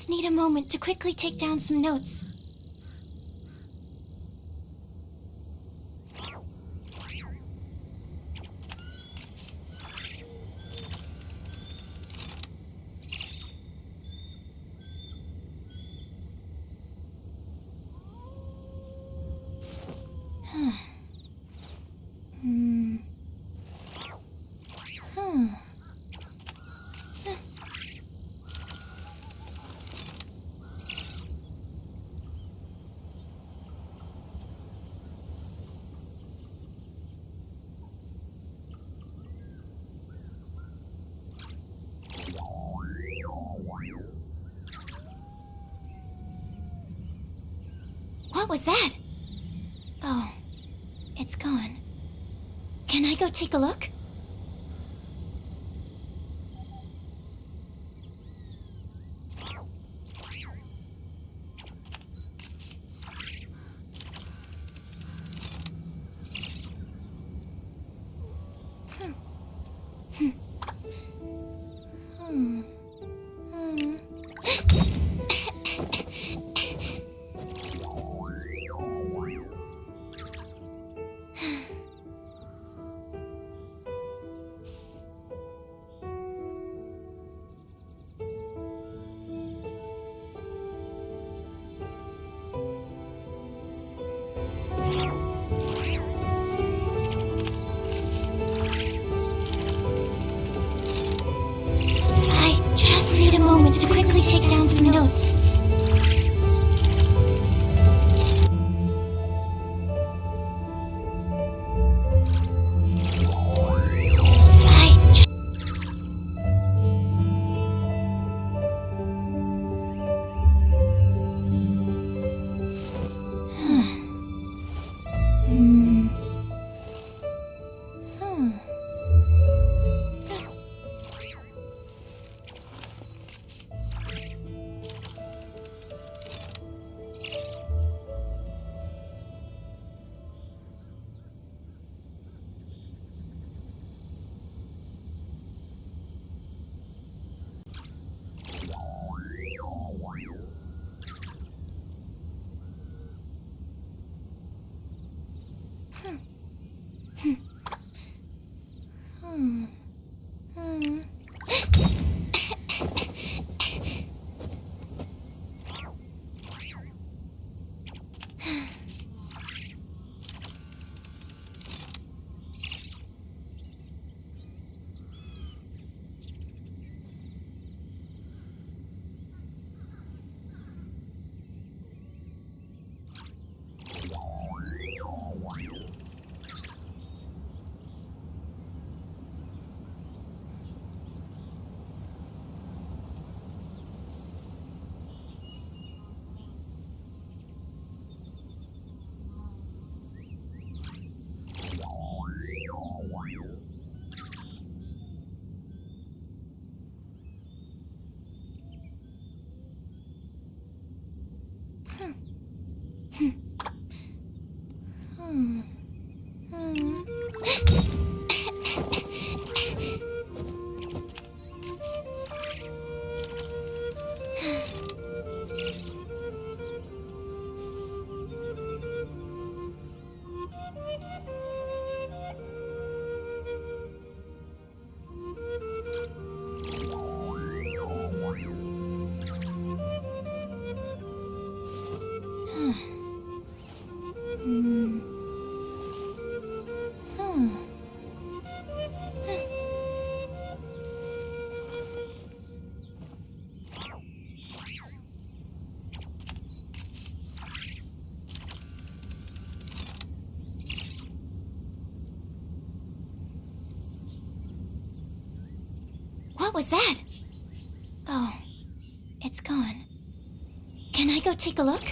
just need a moment to quickly take down some notes. What was that? Oh, it's gone. Can I go take a look? To quickly take down some notes. What was that? Oh, it's gone. Can I go take a look?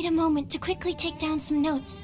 need a moment to quickly take down some notes.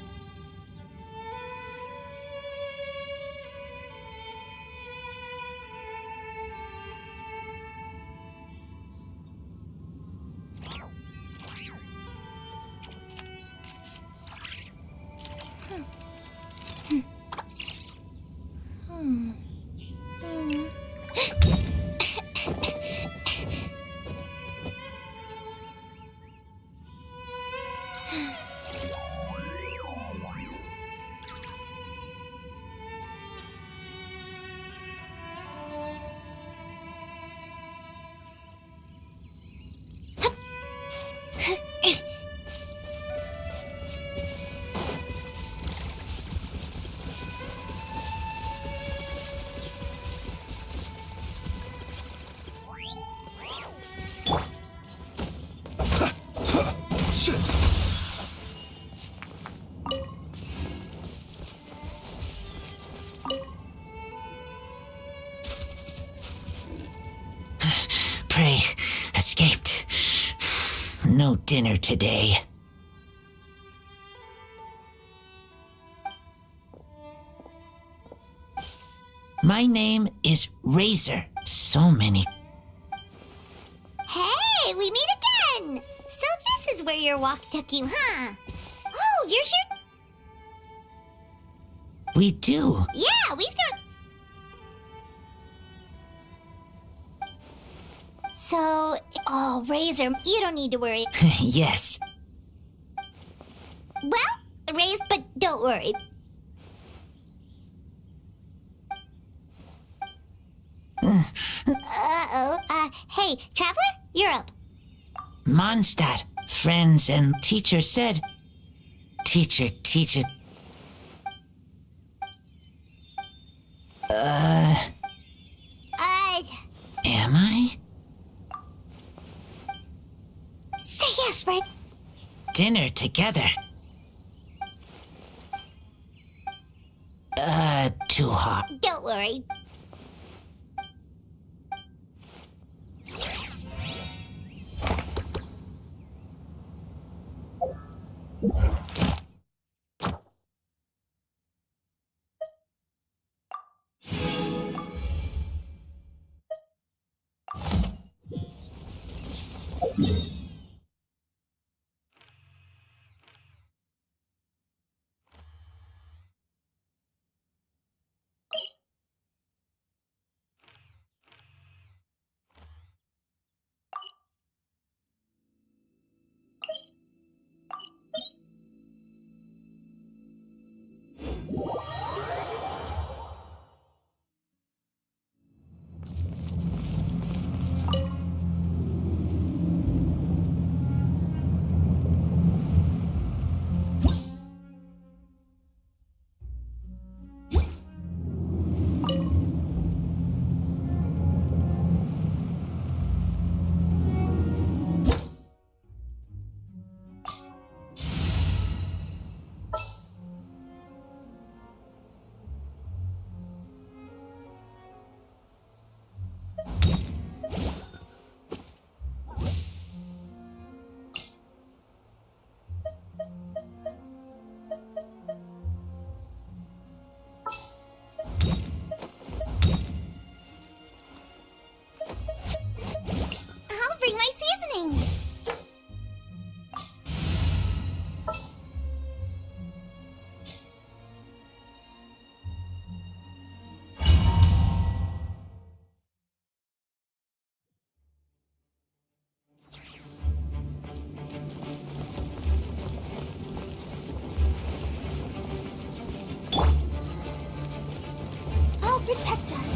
Prey escaped. No dinner today. My name is Razor. So many. Hey, we meet again! So this is where your walk took you, huh? Oh, you're here? We do. Yeah, we've got... So, oh, Razor, you don't need to worry. Yes. Well, raised, but don't worry. Hey, Traveler, you're up. Mondstadt, friends and teacher said. Teacher. Am I? Say yes, right? Dinner together. Too hot. Don't worry. I'll bring my seasonings. I'll protect us.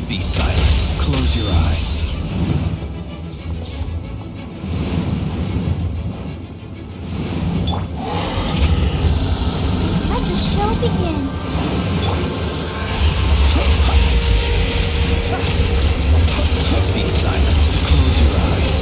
Be silent. Close your eyes. Let the show begin. Be silent. Close your eyes.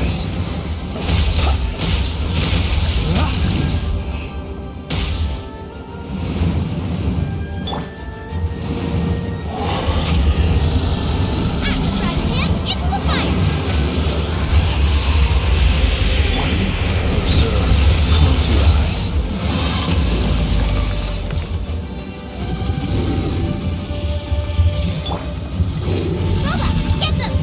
eyes. Right him into the fire. Observe. Close your eyes. Boba, get them.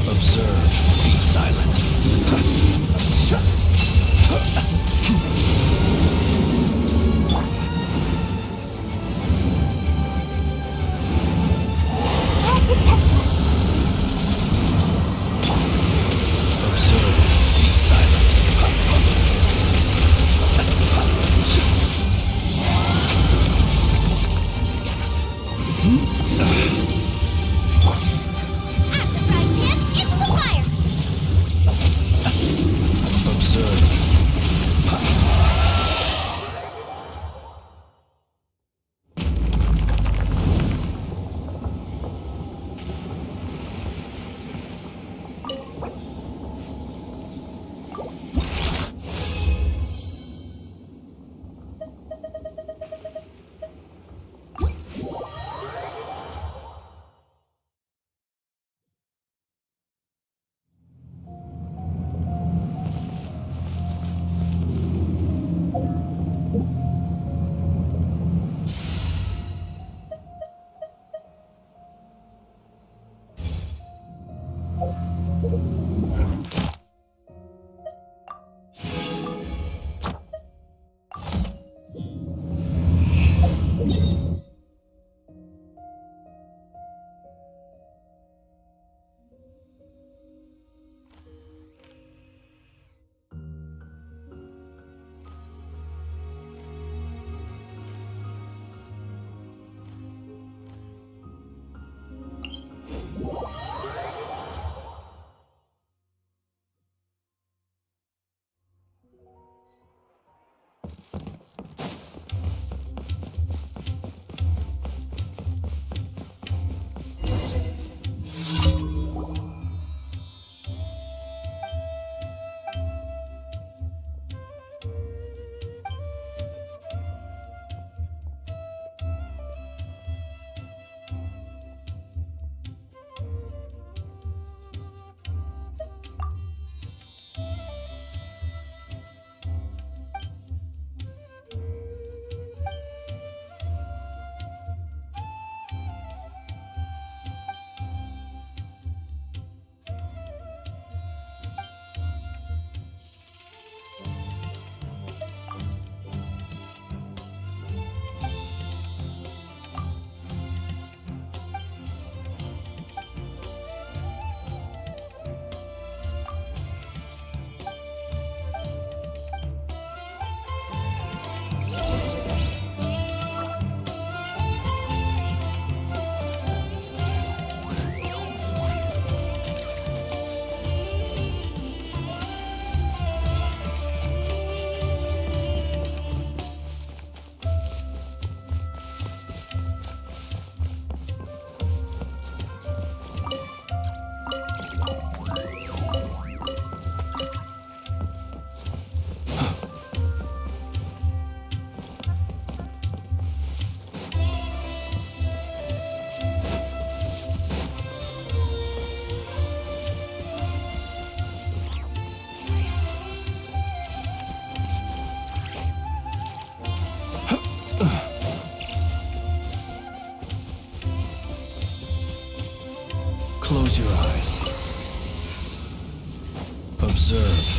Observe. Be silent. I'll protect us. Observe. Be silent. Right him into the fire. Observe. Close your eyes. Observe.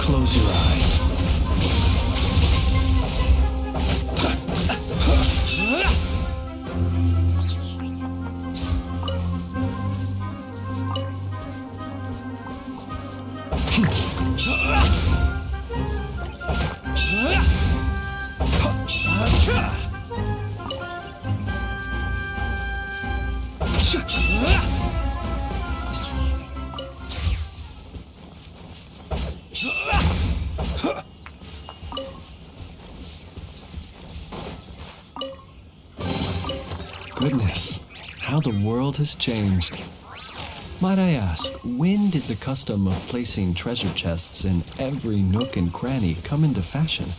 Close your eyes. Goodness, how the world has changed. Might I ask, when did the custom of placing treasure chests in every nook and cranny come into fashion?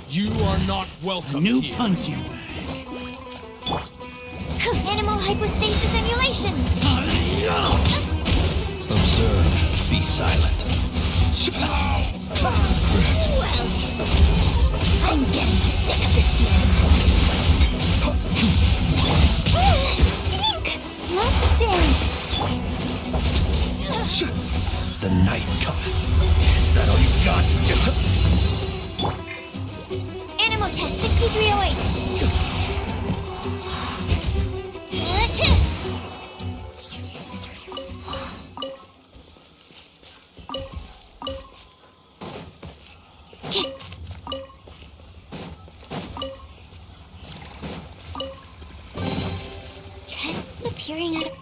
You are not welcome New here. punching. Animal hypostasis emulation! Observe. Be silent. Well, I'm getting sick of this man. Ink! Let's dance. The night cometh. Is that all you got? Animal test 6308. Chests appearing out of...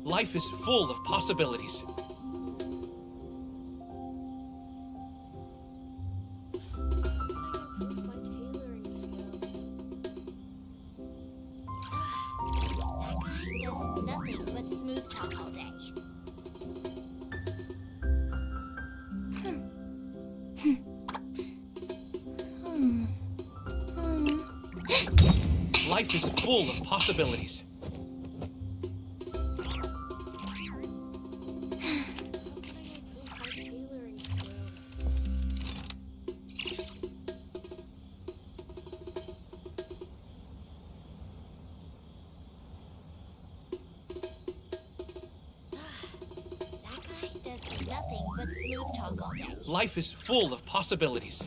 Life is full of possibilities. That guy does nothing but smooth talk all day. Life is full of possibilities. Nothing but smooth talk all day. Life is full of possibilities.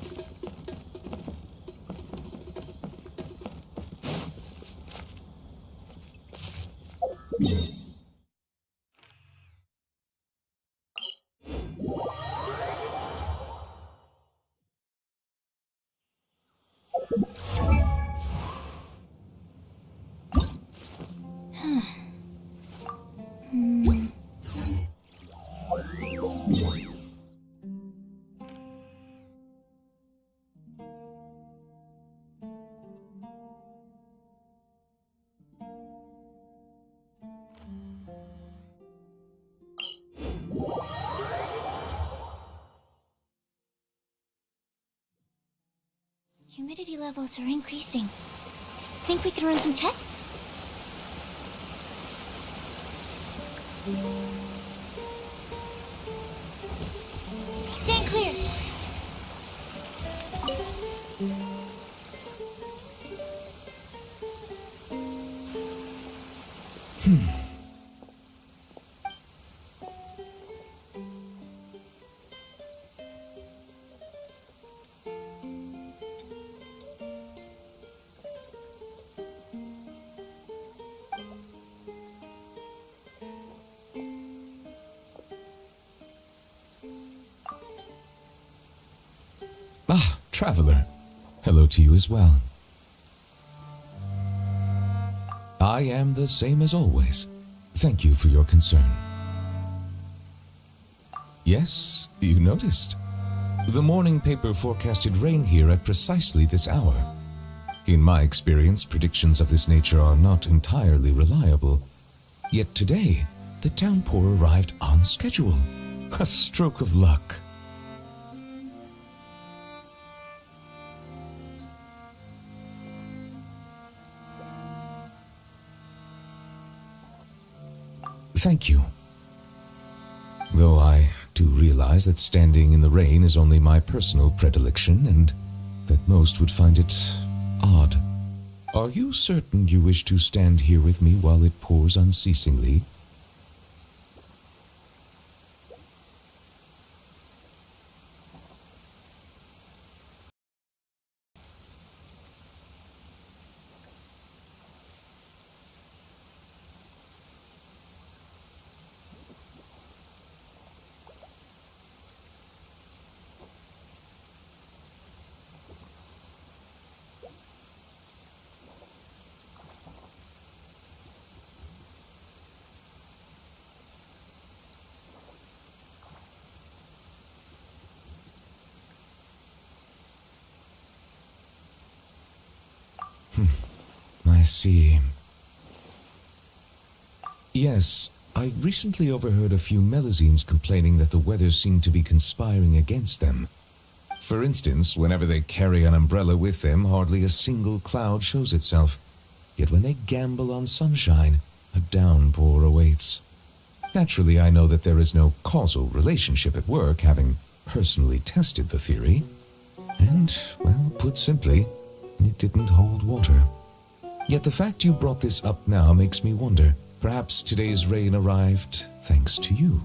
Humidity levels are increasing. Think we can run some tests? Stand clear! Ah, traveler. Hello to you as well. I am the same as always. Thank you for your concern. Yes, you noticed. The morning paper forecasted rain here at precisely this hour. In my experience, predictions of this nature are not entirely reliable. Yet today, the downpour arrived on schedule. A stroke of luck. Thank you. Though I do realize that standing in the rain is only my personal predilection and that most would find it odd. Are you certain you wish to stand here with me while it pours unceasingly? I see. Yes, I recently overheard a few Melusines complaining that the weather seemed to be conspiring against them. For instance, whenever they carry an umbrella with them, hardly a single cloud shows itself. Yet when they gamble on sunshine, a downpour awaits. Naturally, I know that there is no causal relationship at work, having personally tested the theory. And, well, put simply, it didn't hold water. Yet the fact you brought this up now makes me wonder. Perhaps today's rain arrived thanks to you.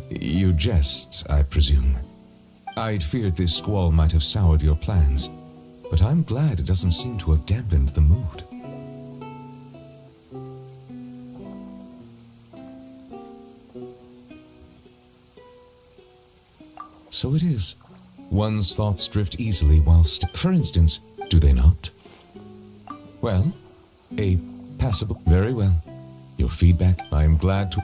You jest, I presume. I'd feared this squall might have soured your plans, but I'm glad it doesn't seem to have dampened the mood. So it is. One's thoughts drift easily whilst... For instance, do they not? Well, a passable... Very well. Your feedback, I am glad to...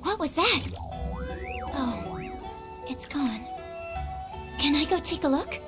What was that? Oh, it's gone. Can I go take a look?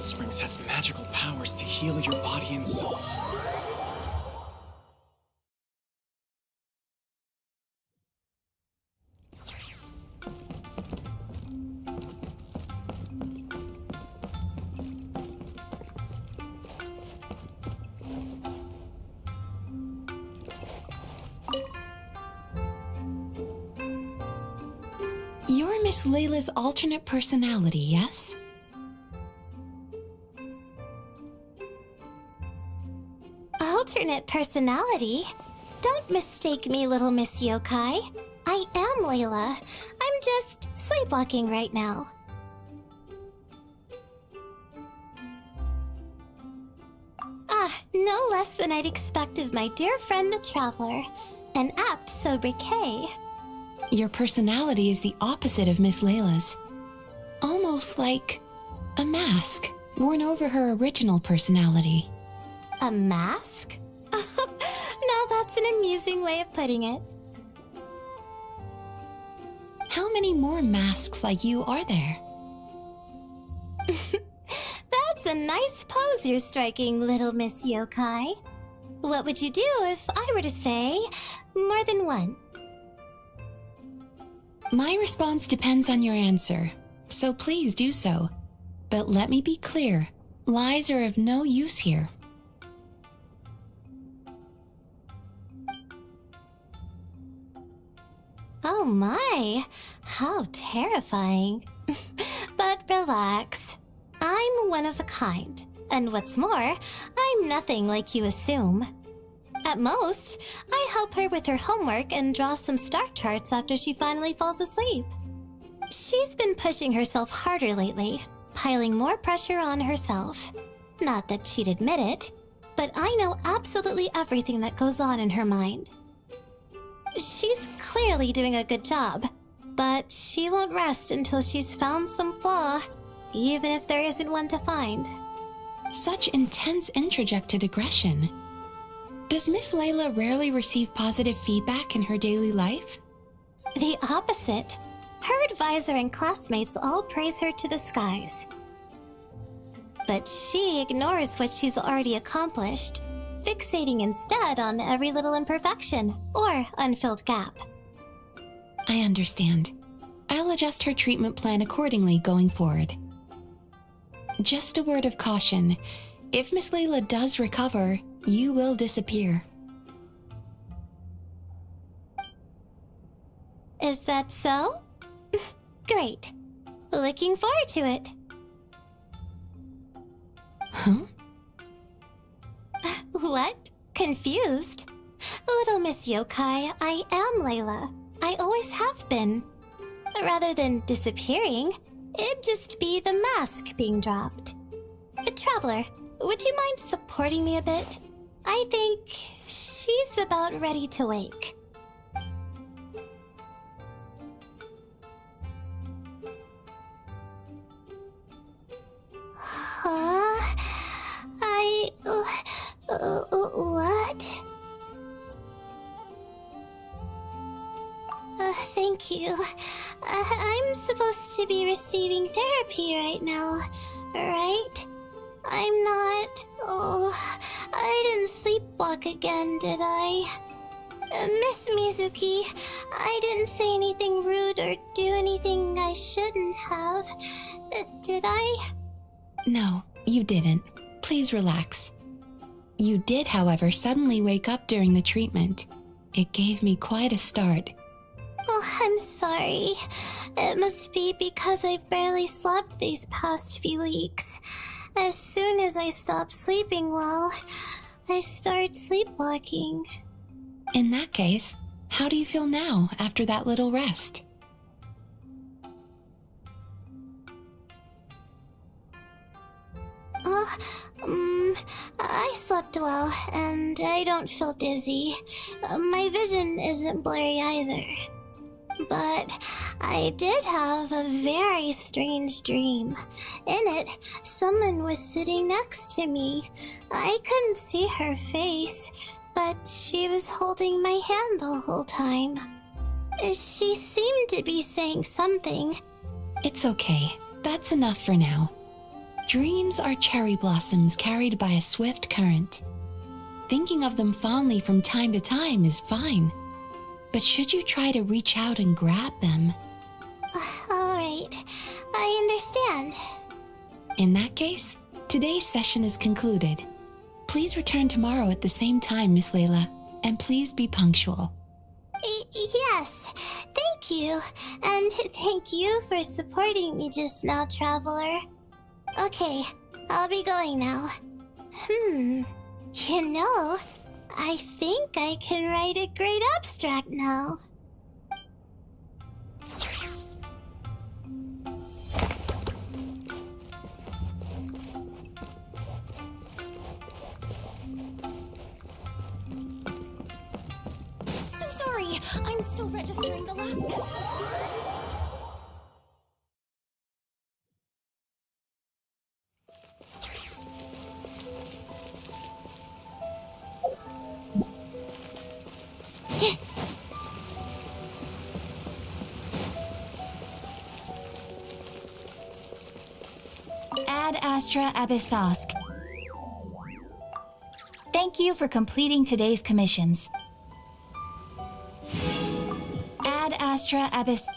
Springs has magical powers to heal your body and soul. You're Miss Layla's alternate personality, yes? Alternate personality? Don't mistake me, little Miss Yokai. I am Layla. I'm just sleepwalking right now. No less than I'd expect of my dear friend the Traveler. An apt sobriquet. Your personality is the opposite of Miss Layla's. Almost like a mask worn over her original personality. A mask? Now Now that's an amusing way of putting it. How many more masks like you are there? That's a nice pose you're striking, little Miss Yokai. What would you do if I were to say more than one? My response depends on your answer, so please do so. But let me be clear, lies are of no use here. Oh my, how terrifying. But relax. I'm one of a kind. And what's more, I'm nothing like you assume. At most, I help her with her homework and draw some star charts after she finally falls asleep. She's been pushing herself harder lately, piling more pressure on herself. Not that she'd admit it, but I know absolutely everything that goes on in her mind. She's clearly doing a good job, but she won't rest until she's found some flaw, even if there isn't one to find. Such intense introjected aggression. Does Miss Layla rarely receive positive feedback in her daily life? The opposite. Her advisor and classmates all praise her to the skies. But she ignores what she's already accomplished, fixating instead on every little imperfection or unfilled gap. I understand. I'll adjust her treatment plan accordingly going forward. Just a word of caution. If Miss Layla does recover, you will disappear. Is that so? Great. Looking forward to it. Huh? What? Confused? Little Miss Yokai, I am Layla. I always have been. Rather than disappearing, it'd just be the mask being dropped. Traveler, would you mind supporting me a bit? I think she's about ready to wake. Huh? What? Thank you. I'm supposed to be receiving therapy right now, right? I'm not... Oh, I didn't sleepwalk again, did I? Miss Mizuki, I didn't say anything rude or do anything I shouldn't have. Did I? No, you didn't. Please relax. You did, however, suddenly wake up during the treatment. It gave me quite a start. Oh, I'm sorry. It must be because I've barely slept these past few weeks. As soon as I stop sleeping well, I start sleepwalking. In that case, how do you feel now after that little rest? I slept well, and I don't feel dizzy. My vision isn't blurry either. But I did have a very strange dream. In it, someone was sitting next to me. I couldn't see her face, but she was holding my hand the whole time. She seemed to be saying something. It's okay. That's enough for now. Dreams are cherry blossoms carried by a swift current. Thinking of them fondly from time to time is fine. But should you try to reach out and grab them? All right, I understand. In that case, today's session is concluded. Please return tomorrow at the same time, Miss Layla, and please be punctual. Yes, thank you. And thank you for supporting me just now, Traveler. Okay, I'll be going now. You know, I think I can write a great abstract now. So sorry. I'm still registering the last customer. Ad Astra Abyssosk. Thank you for completing today's commissions. Ad Astra Abyss.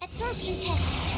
Absorption test.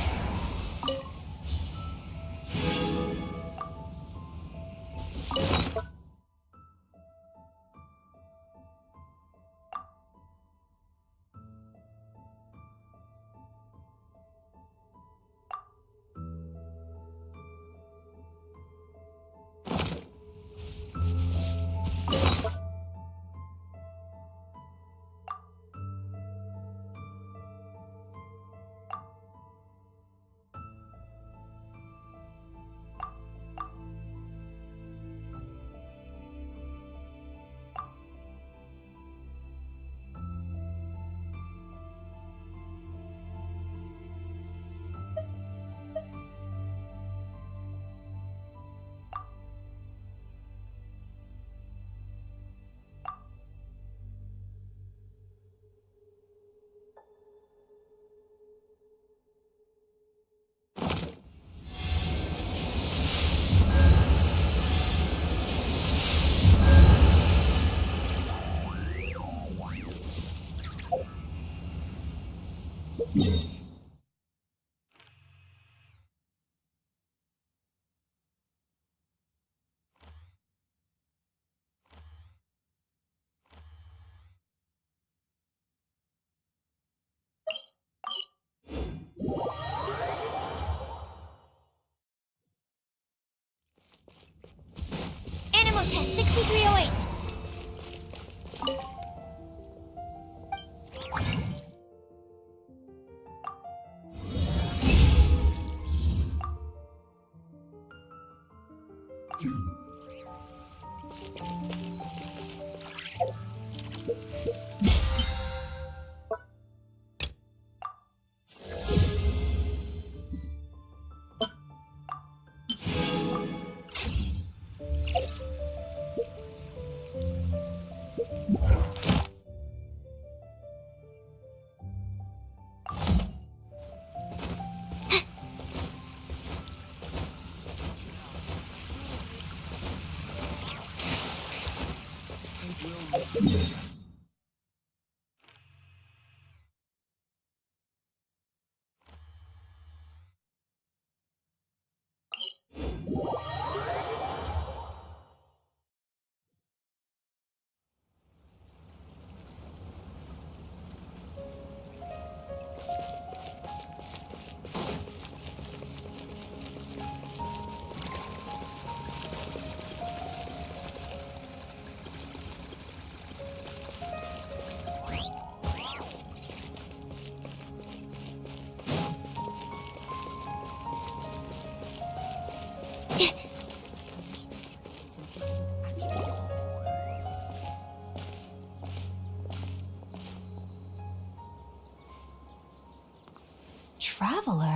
Animal test 6308.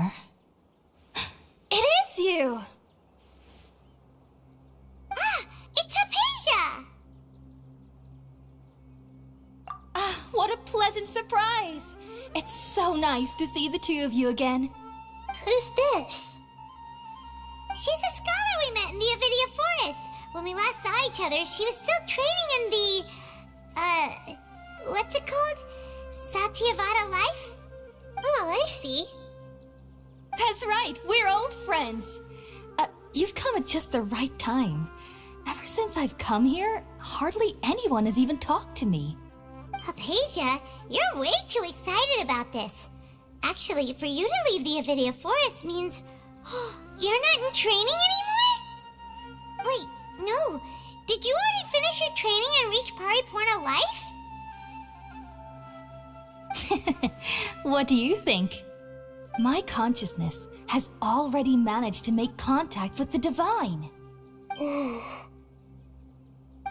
there. It is you! Ah, it's Hypatia! What a pleasant surprise! It's so nice to see the two of you again. Who's this? She's a scholar we met in the Avidia Forest. When we last saw each other, she was still training in the... what's it called? Satyavada life? Oh, I see. That's right, we're old friends. You've come at just the right time. Ever since I've come here, hardly anyone has even talked to me. Hypatia, you're way too excited about this. Actually, for you to leave the Avidia Forest means... you're not in training anymore? Wait, no. Did you already finish your training and reach Paripurna life? What do you think? My consciousness has already managed to make contact with the divine. You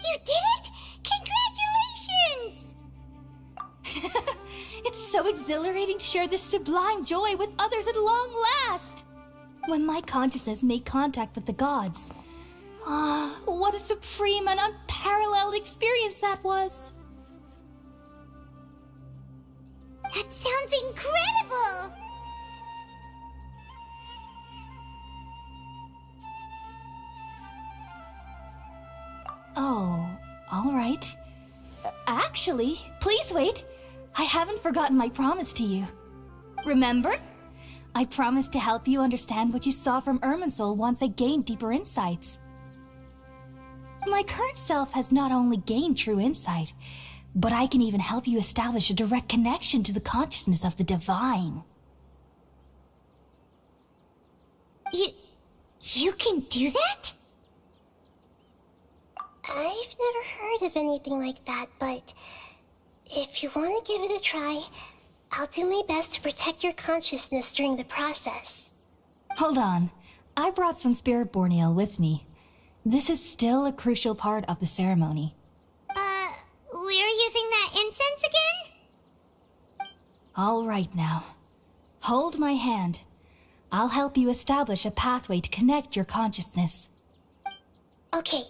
did it! Congratulations! It's so exhilarating to share this sublime joy with others at long last! When my consciousness made contact with the gods. What a supreme and unparalleled experience that was! That sounds incredible! Oh, all right. Actually, please wait. I haven't forgotten my promise to you. Remember? I promised to help you understand what you saw from Irminsul once I gained deeper insights. My current self has not only gained true insight, but I can even help you establish a direct connection to the consciousness of the divine. You can do that? I've never heard of anything like that, but if you want to give it a try, I'll do my best to protect your consciousness during the process. Hold on. I brought some spirit borneal with me. This is still a crucial part of the ceremony. We're using that incense again? All right now. Hold my hand. I'll help you establish a pathway to connect your consciousness. Okay.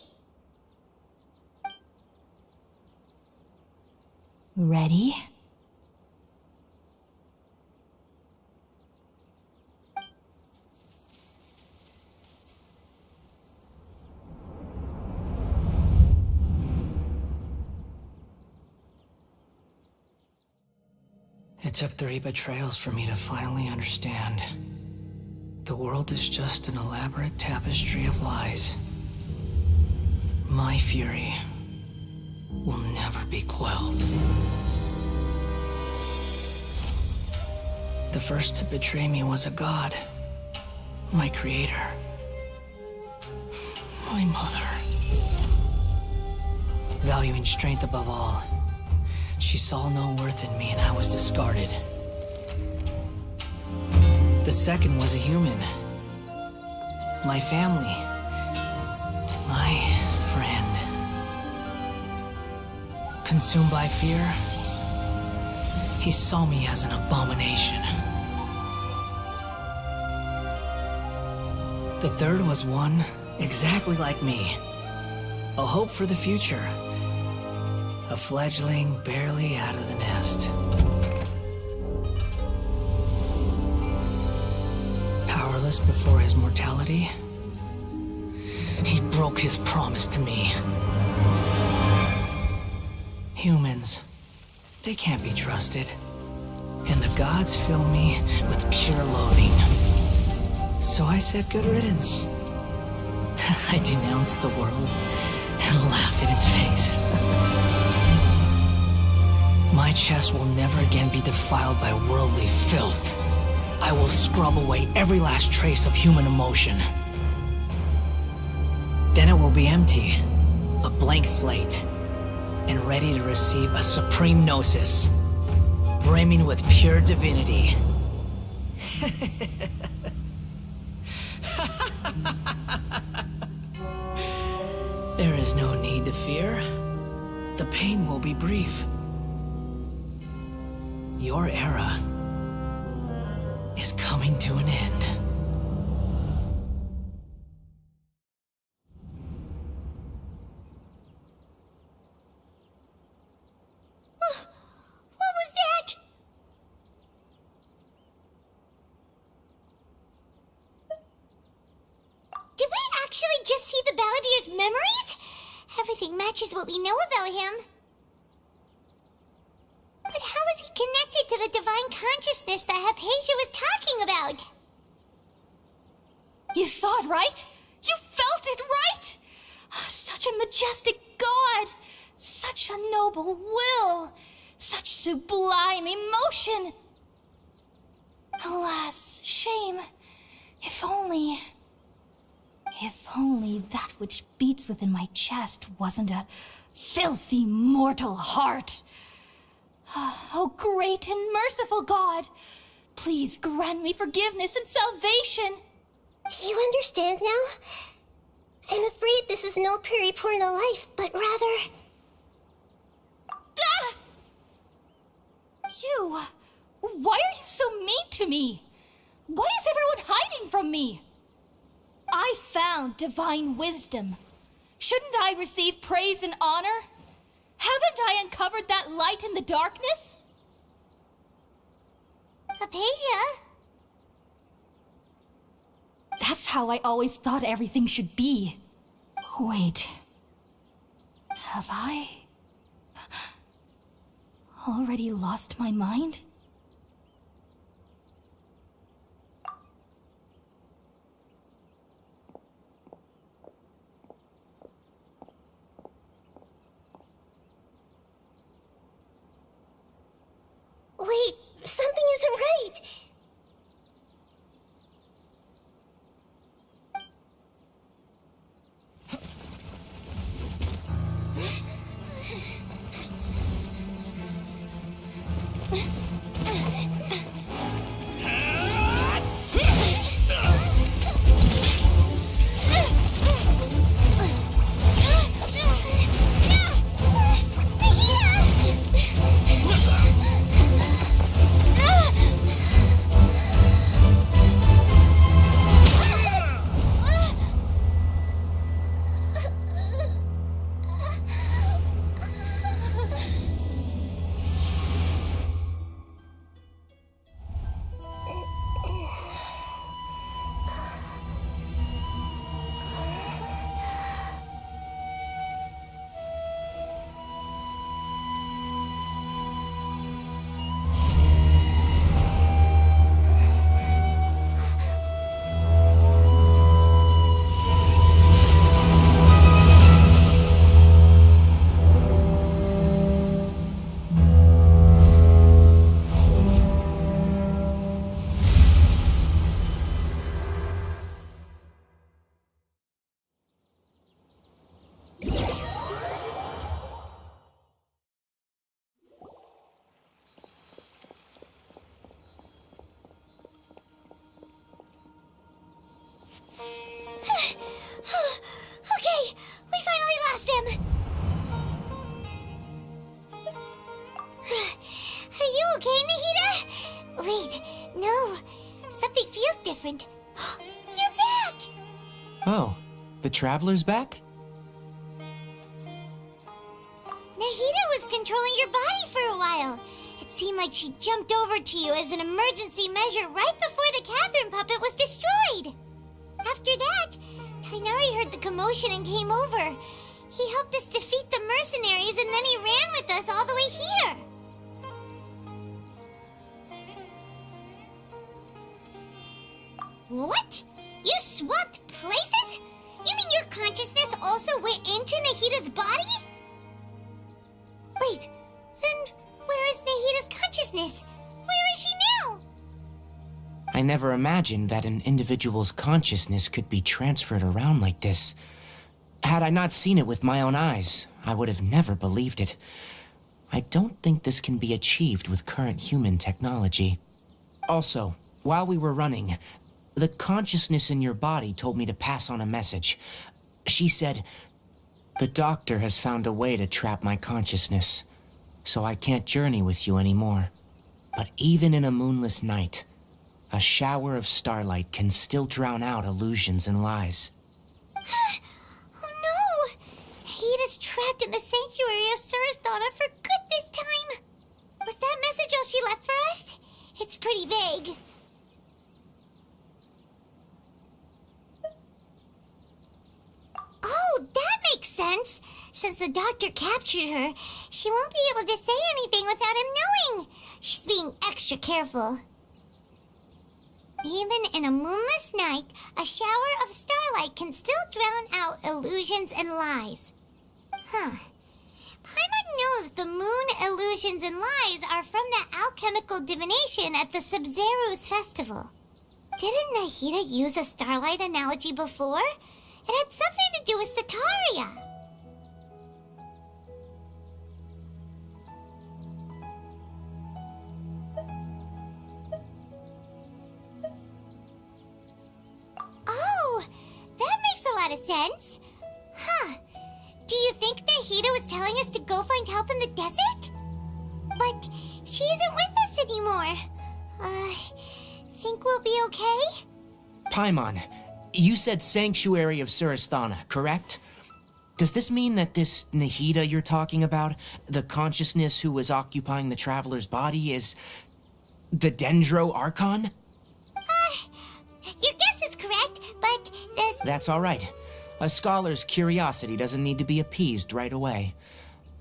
Ready? It took 3 betrayals for me to finally understand. The world is just an elaborate tapestry of lies. My fury will never be quelled. The first to betray me was a god. My creator. My mother. Valuing strength above all, she saw no worth in me and I was discarded. The second was a human. My family. My friend. Consumed by fear, he saw me as an abomination. The third was one exactly like me. A hope for the future. A fledgling barely out of the nest. Powerless before his mortality, he broke his promise to me. Humans, they can't be trusted. And the gods fill me with pure loathing. So I said good riddance. I denounced the world and laugh in its face. My chest will never again be defiled by worldly filth. I will scrub away every last trace of human emotion. Then it will be empty, a blank slate, and ready to receive a supreme gnosis, brimming with pure divinity. There is no need to fear. The pain will be brief. Your era is coming to an end. What was that? Did we actually just see the Balladier's memories? Everything matches what we know about him. But how is he connected to the divine consciousness that Hypatia was talking about? You saw it, right? You felt it, right? Such a majestic god! Such a noble will! Such sublime emotion! Alas, shame. If only that which beats within my chest wasn't a filthy mortal heart. Oh, great and merciful God! Please grant me forgiveness and salvation! Do you understand now? I'm afraid this is no periporno life, but rather... Ah! You... Why are you so mean to me? Why is everyone hiding from me? I found divine wisdom. Shouldn't I receive praise and honor? Haven't I uncovered that light in the darkness? Hypatia? That's how I always thought everything should be. Wait. Have I already lost my mind? Wait, something isn't right. Okay, we finally lost him. Are you okay, Nahida? Wait, no. Something feels different. You're back! Oh, the Traveler's back? Nahida was controlling your body for a while. It seemed like she jumped over to you as an emergency measure right before the Catherine puppet was destroyed. After that, Tainari heard the commotion and came over. He helped us defeat the mercenaries and then he ran with us all the way here. What? You swapped places? You mean your consciousness also went into Nahida's body? Wait, then where is Nahida's consciousness? Where is she now? I never imagined that an individual's consciousness could be transferred around like this. Had I not seen it with my own eyes, I would have never believed it. I don't think this can be achieved with current human technology. Also, while we were running, the consciousness in your body told me to pass on a message. She said, "The doctor has found a way to trap my consciousness, so I can't journey with you anymore. But even in a moonless night, A shower of starlight can still drown out illusions and lies. Oh no! Nahita's trapped in the sanctuary of Surasthana for good this time! Was that message all she left for us? It's pretty vague. Oh, that makes sense! Since the doctor captured her, she won't be able to say anything without him knowing. She's being extra careful. Even in a moonless night, a shower of starlight can still drown out illusions and lies. Huh. Paimon knows the moon illusions and lies are from the alchemical divination at the Sumeru's festival. Didn't Nahita use a starlight analogy before? It had something to do with Sataria. Oh, that makes a lot of sense. Huh. Do you think Nahita was telling us to go find help in the desert? But she isn't with us anymore. Think we'll be okay? Paimon, you said Sanctuary of Surasthana, correct? Does this mean that this Nahita you're talking about, the consciousness who was occupying the traveler's body, is the Dendro Archon? Your guess is correct, but this... That's all right. A scholar's curiosity doesn't need to be appeased right away.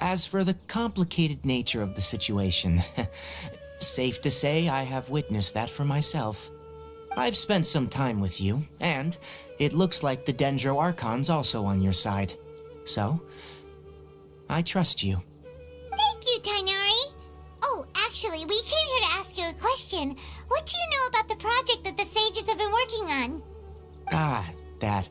As for the complicated nature of the situation, safe to say I have witnessed that for myself. I've spent some time with you, and it looks like the Dendro Archon's also on your side. So, I trust you. Thank you, Tainari. Oh, actually, we came here to ask you a question. What do you know about the project that the sages have been working on? That.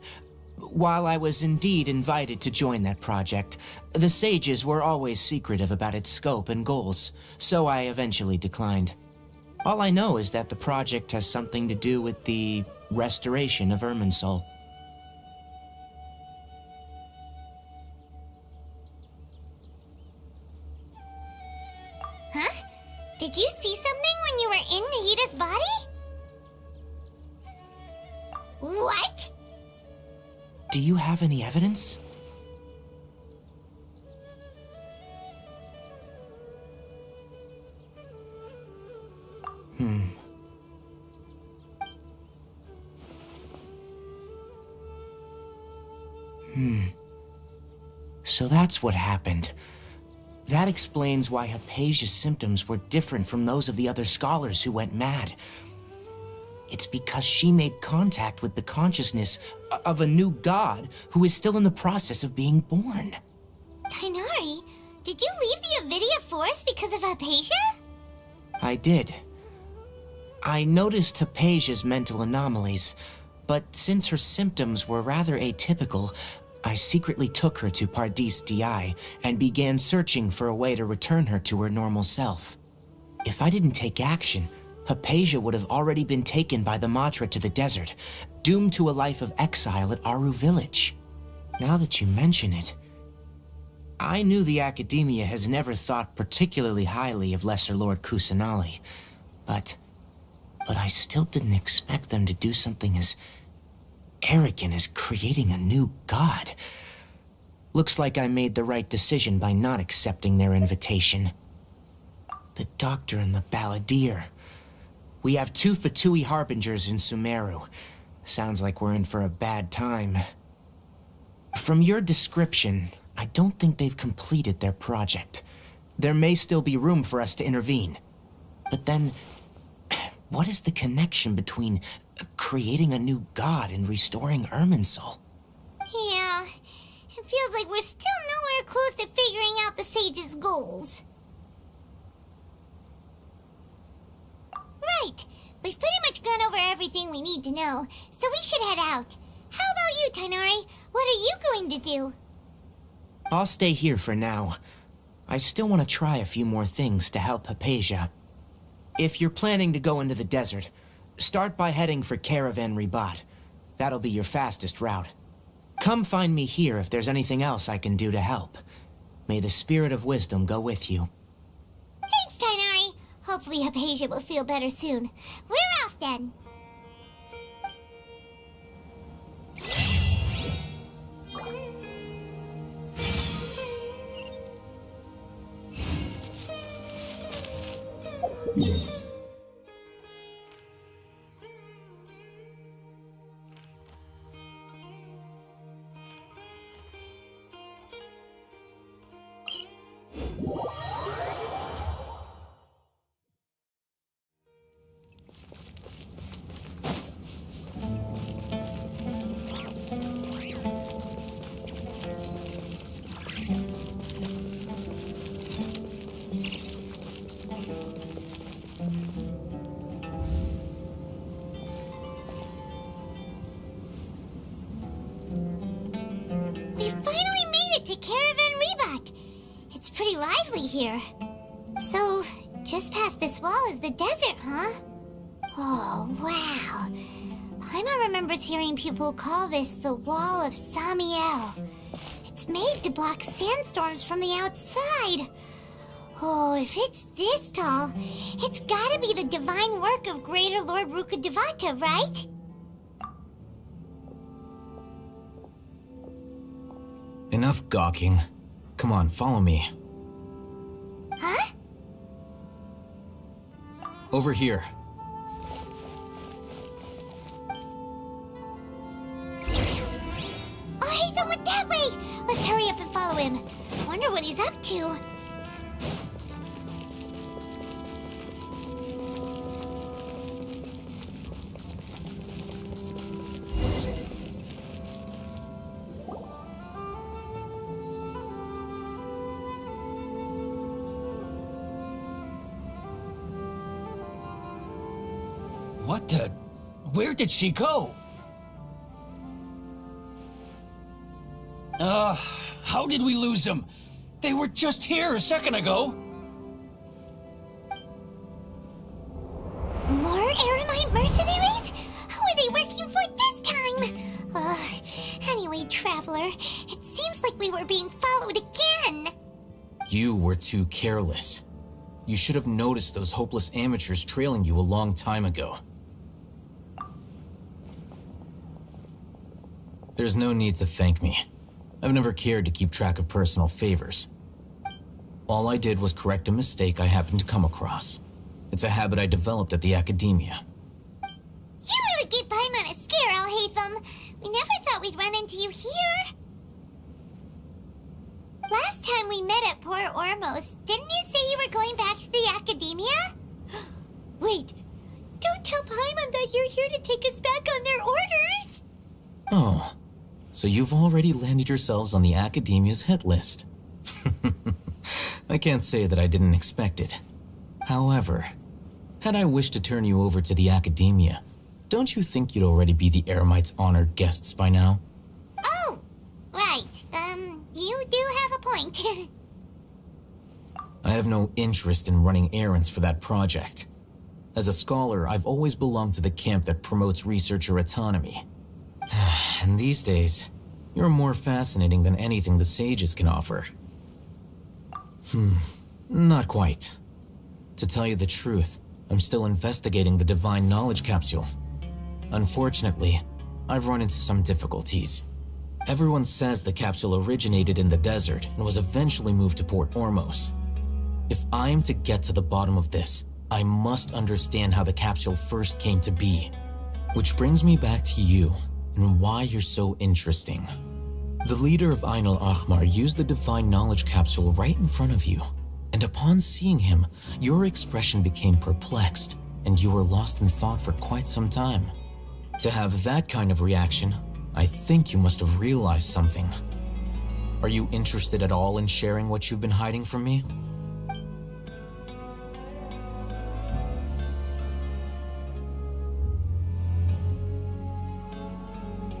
While I was indeed invited to join that project, the sages were always secretive about its scope and goals, so I eventually declined. All I know is that the project has something to do with the restoration of Irminsul. Huh? Did you see something when you were in Nahita's body? What? Do you have any evidence? So that's what happened. That explains why Hypatia's symptoms were different from those of the other scholars who went mad. It's because she made contact with the consciousness of a new god who is still in the process of being born. Tainari, did you leave the Avidia Forest because of Hypatia? I did. I noticed Hypatia's mental anomalies, but since her symptoms were rather atypical, I secretly took her to Pardis Di and began searching for a way to return her to her normal self. If I didn't take action, Hypatia would have already been taken by the Matra to the desert, doomed to a life of exile at Aru village. Now that you mention it, I knew the Academia has never thought particularly highly of Lesser Lord Kusanali, but I still didn't expect them to do something as arrogant as creating a new god. Looks like I made the right decision by not accepting their invitation. The Doctor and the Balladeer. We have 2 Fatui Harbingers in Sumeru. Sounds like we're in for a bad time. From your description, I don't think they've completed their project. There may still be room for us to intervene. But then, what is the connection between creating a new god and restoring Irminsul? Yeah, it feels like we're still nowhere close to figuring out the sage's goals. Right, we've pretty much gone over everything we need to know, so we should head out. How about you, Tainari? What are you going to do? I'll stay here for now. I still want to try a few more things to help Hypatia. If you're planning to go into the desert, start by heading for Caravan Ribat. That'll be your fastest route. Come find me here if there's anything else I can do to help. May the spirit of wisdom go with you. Thanks, Tainari. Hopefully Hypatia will feel better soon. We're off then. We finally made it to Caravan Rebak. It's pretty lively here. So, just past this wall is the desert, huh? Oh, wow. Paimon remembers hearing people call this the Wall of Samiel. It's made to block sandstorms from the outside. Oh, if it's this tall, it's gotta be the divine work of Greater Lord Rukkhadevata, right? Enough gawking. Come on, follow me. Huh? Over here. Oh, Hatham went that way! Let's hurry up and follow him. Wonder what he's up to. What the? Where did she go? How did we lose them? They were just here a second ago. More Eremite mercenaries? Who are they working for this time? Anyway, Traveler, it seems like we were being followed again. You were too careless. You should have noticed those hopeless amateurs trailing you a long time ago. There's no need to thank me. I've never cared to keep track of personal favors. All I did was correct a mistake I happened to come across. It's a habit I developed at the academia. You really gave Paimon a scare, Alhaitham. We never thought we'd run into you here. Last time we met at Port Ormos, didn't you say you were going back to the academia? Wait, don't tell Paimon that you're here to take us back on their orders. Oh, so you've already landed yourselves on the academia's hit list. I can't say that I didn't expect it. However, had I wished to turn you over to the academia, don't you think you'd already be the Eremites' honored guests by now? Oh, right. You do have a point. I have no interest in running errands for that project. As a scholar, I've always belonged to the camp that promotes researcher autonomy. And these days, you're more fascinating than anything the sages can offer. Not quite. To tell you the truth, I'm still investigating the Divine Knowledge Capsule. Unfortunately, I've run into some difficulties. Everyone says the capsule originated in the desert and was eventually moved to Port Ormos. If I am to get to the bottom of this, I must understand how the capsule first came to be. Which brings me back to you and why you're so interesting. The leader of Ain al-Ahmar used the Divine Knowledge Capsule right in front of you, and upon seeing him, your expression became perplexed, and you were lost in thought for quite some time. To have that kind of reaction, I think you must have realized something. Are you interested at all in sharing what you've been hiding from me?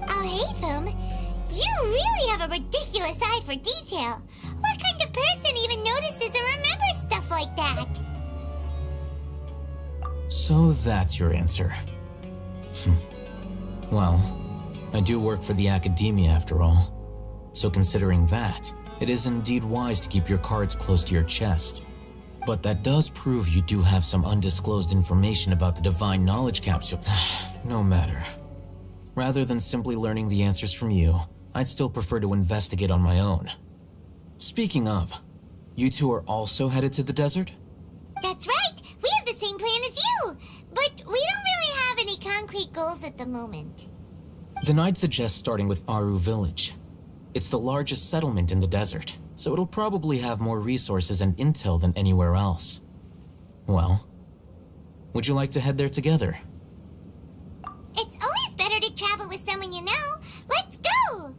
Alhaitham, you really have a ridiculous eye for detail. What kind of person even notices or remembers stuff like that? So that's your answer. Well, I do work for the academia after all. So considering that, it is indeed wise to keep your cards close to your chest. But that does prove you do have some undisclosed information about the Divine Knowledge Capsule. No matter. Rather than simply learning the answers from you, I'd still prefer to investigate on my own. Speaking of, you two are also headed to the desert? That's right! We have the same plan as you! But we don't really have any concrete goals at the moment. Then I'd suggest starting with Aru Village. It's the largest settlement in the desert, so it'll probably have more resources and intel than anywhere else. Well, would you like to head there together? It's always better to travel with someone you know. Let's go!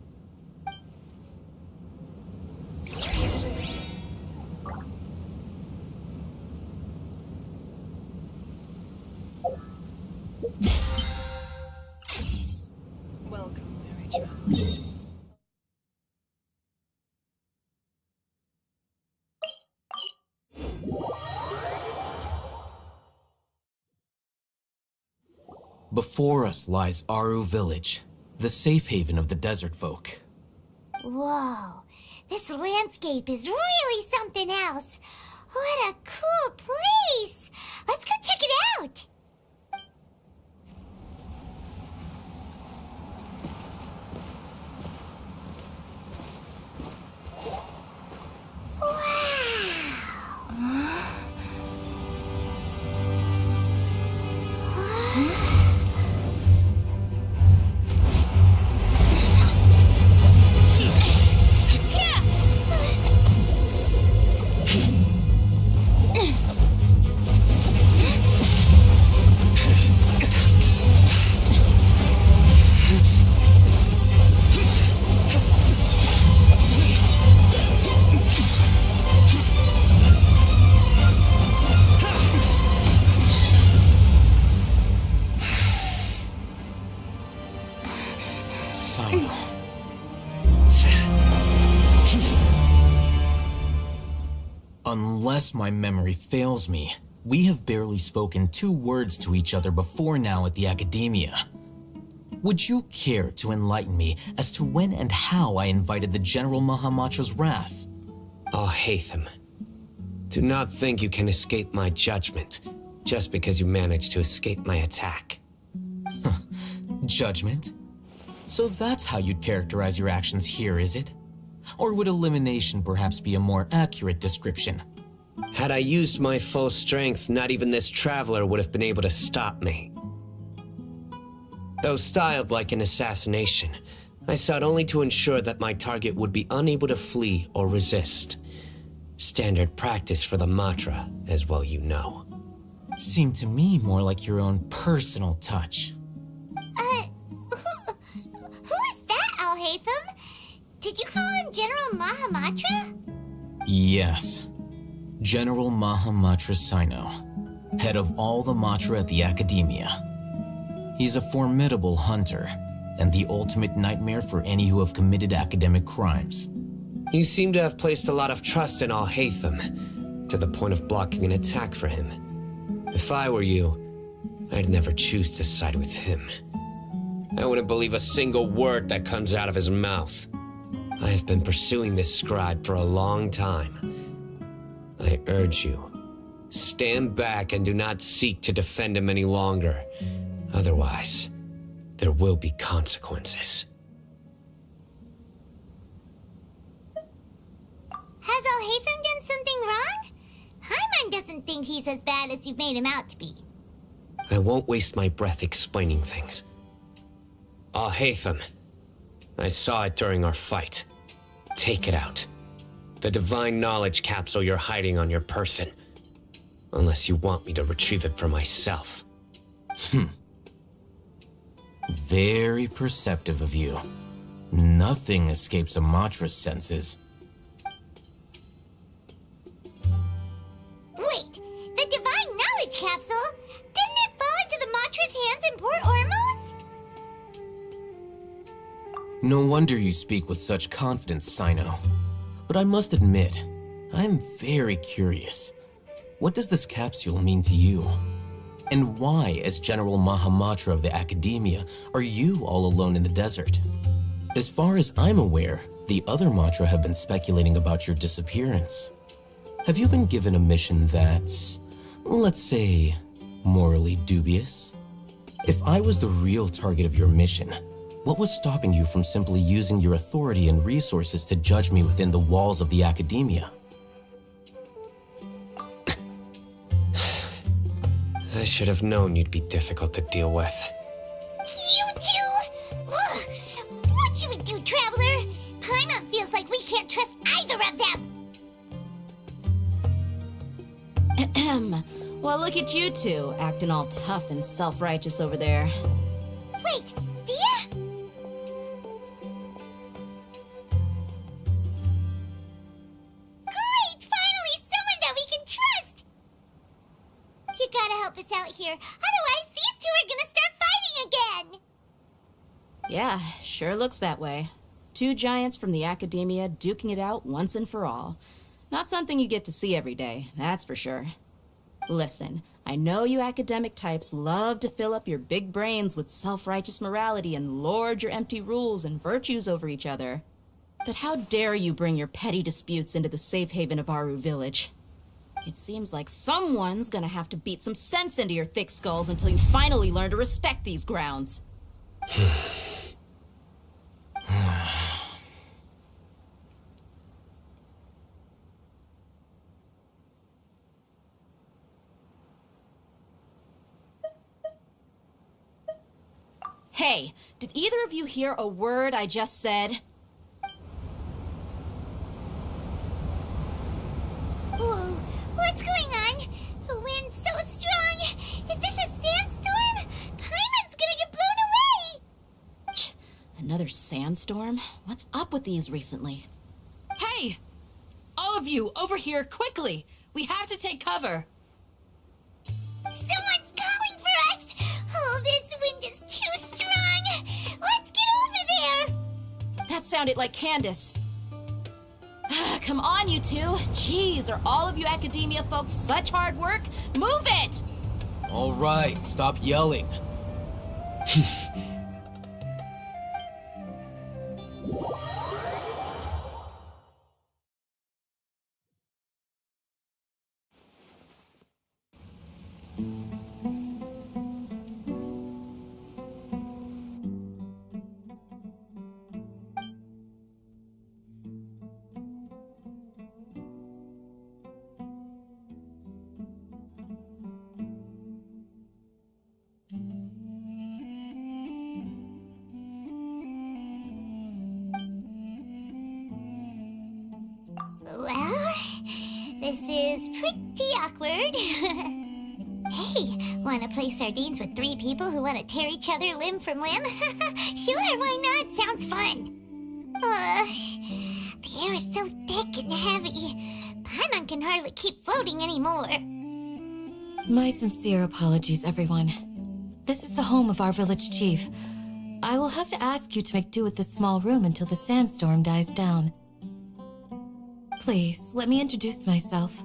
Welcome, weary travelers. Before us lies Aru Village, the safe haven of the desert folk. Whoa, this landscape is really something else. What a cool place! Let's go check it out! Unless my memory fails me, we have barely spoken 2 words to each other before now at the Academia. Would you care to enlighten me as to when and how I invited the General Mahamatra's wrath? Oh, Hatham. Do not think you can escape my judgment, just because you managed to escape my attack. Judgment? So that's how you'd characterize your actions here, is it? Or would elimination perhaps be a more accurate description? Had I used my full strength, not even this traveler would have been able to stop me. Though styled like an assassination, I sought only to ensure that my target would be unable to flee or resist. Standard practice for the Matra, as well you know. Seemed to me more like your own personal touch. Who is that, Al-Haytham? Did you call him General Mahamatra? Yes. General Mahamatra Sino, head of all the Matra at the Academia. He's a formidable hunter, and the ultimate nightmare for any who have committed academic crimes. You seem to have placed a lot of trust in Al-Haytham, to the point of blocking an attack for him. If I were you, I'd never choose to side with him. I wouldn't believe a single word that comes out of his mouth. I have been pursuing this scribe for a long time. I urge you, stand back and do not seek to defend him any longer. Otherwise, there will be consequences. Has Al-Haytham done something wrong? Hyman doesn't think he's as bad as you've made him out to be. I won't waste my breath explaining things. Al-Haytham, I saw it during our fight. Take it out. The Divine Knowledge Capsule you're hiding on your person. Unless you want me to retrieve it for myself. Very perceptive of you. Nothing escapes a Matra's senses. Wait, the Divine Knowledge Capsule? Didn't it fall into the Matra's hands in Port Ormos? No wonder you speak with such confidence, Sino. But I must admit, I'm very curious. What does this capsule mean to you? And why, as General Mahamatra of the Academia, are you all alone in the desert? As far as I'm aware, the other Matra have been speculating about your disappearance. Have you been given a mission that's, let's say, morally dubious? If I was the real target of your mission, what was stopping you from simply using your authority and resources to judge me within the walls of the academia? I should have known you'd be difficult to deal with. You two? Ugh. What should we do, Traveler? Paimon feels like we can't trust either of them. Ahem. Well, look at you two, acting all tough and self-righteous over there. Wait, Dia? Great! Finally, someone that we can trust! You gotta help us out here. Otherwise, these two are gonna start fighting again! Yeah, sure looks that way. Two giants from the academia duking it out once and for all. Not something you get to see every day, that's for sure. Listen, I know you academic types love to fill up your big brains with self-righteous morality and lord your empty rules and virtues over each other. But how dare you bring your petty disputes into the safe haven of Aru Village? It seems like someone's gonna have to beat some sense into your thick skulls until you finally learn to respect these grounds. Hey, did either of you hear a word I just said? Whoa, what's going on? The wind's so strong. Is this a sandstorm? Paimon's gonna get blown away! Another sandstorm? What's up with these recently? Hey! All of you, over here, quickly! We have to take cover! Someone's calling for us! Oh, this wind is too strong! Let's get over there! That sounded like Candace. Come on, you two. Jeez, are all of you academia folks such hard work? Move it! All right, stop yelling. Well, this is pretty awkward. Hey, wanna play sardines with three people who wanna tear each other limb from limb? Sure, why not? Sounds fun. The air is so thick and heavy. Paimon can hardly keep floating anymore. My sincere apologies, everyone. This is the home of our village chief. I will have to ask you to make do with this small room until the sandstorm dies down. Please, let me introduce myself.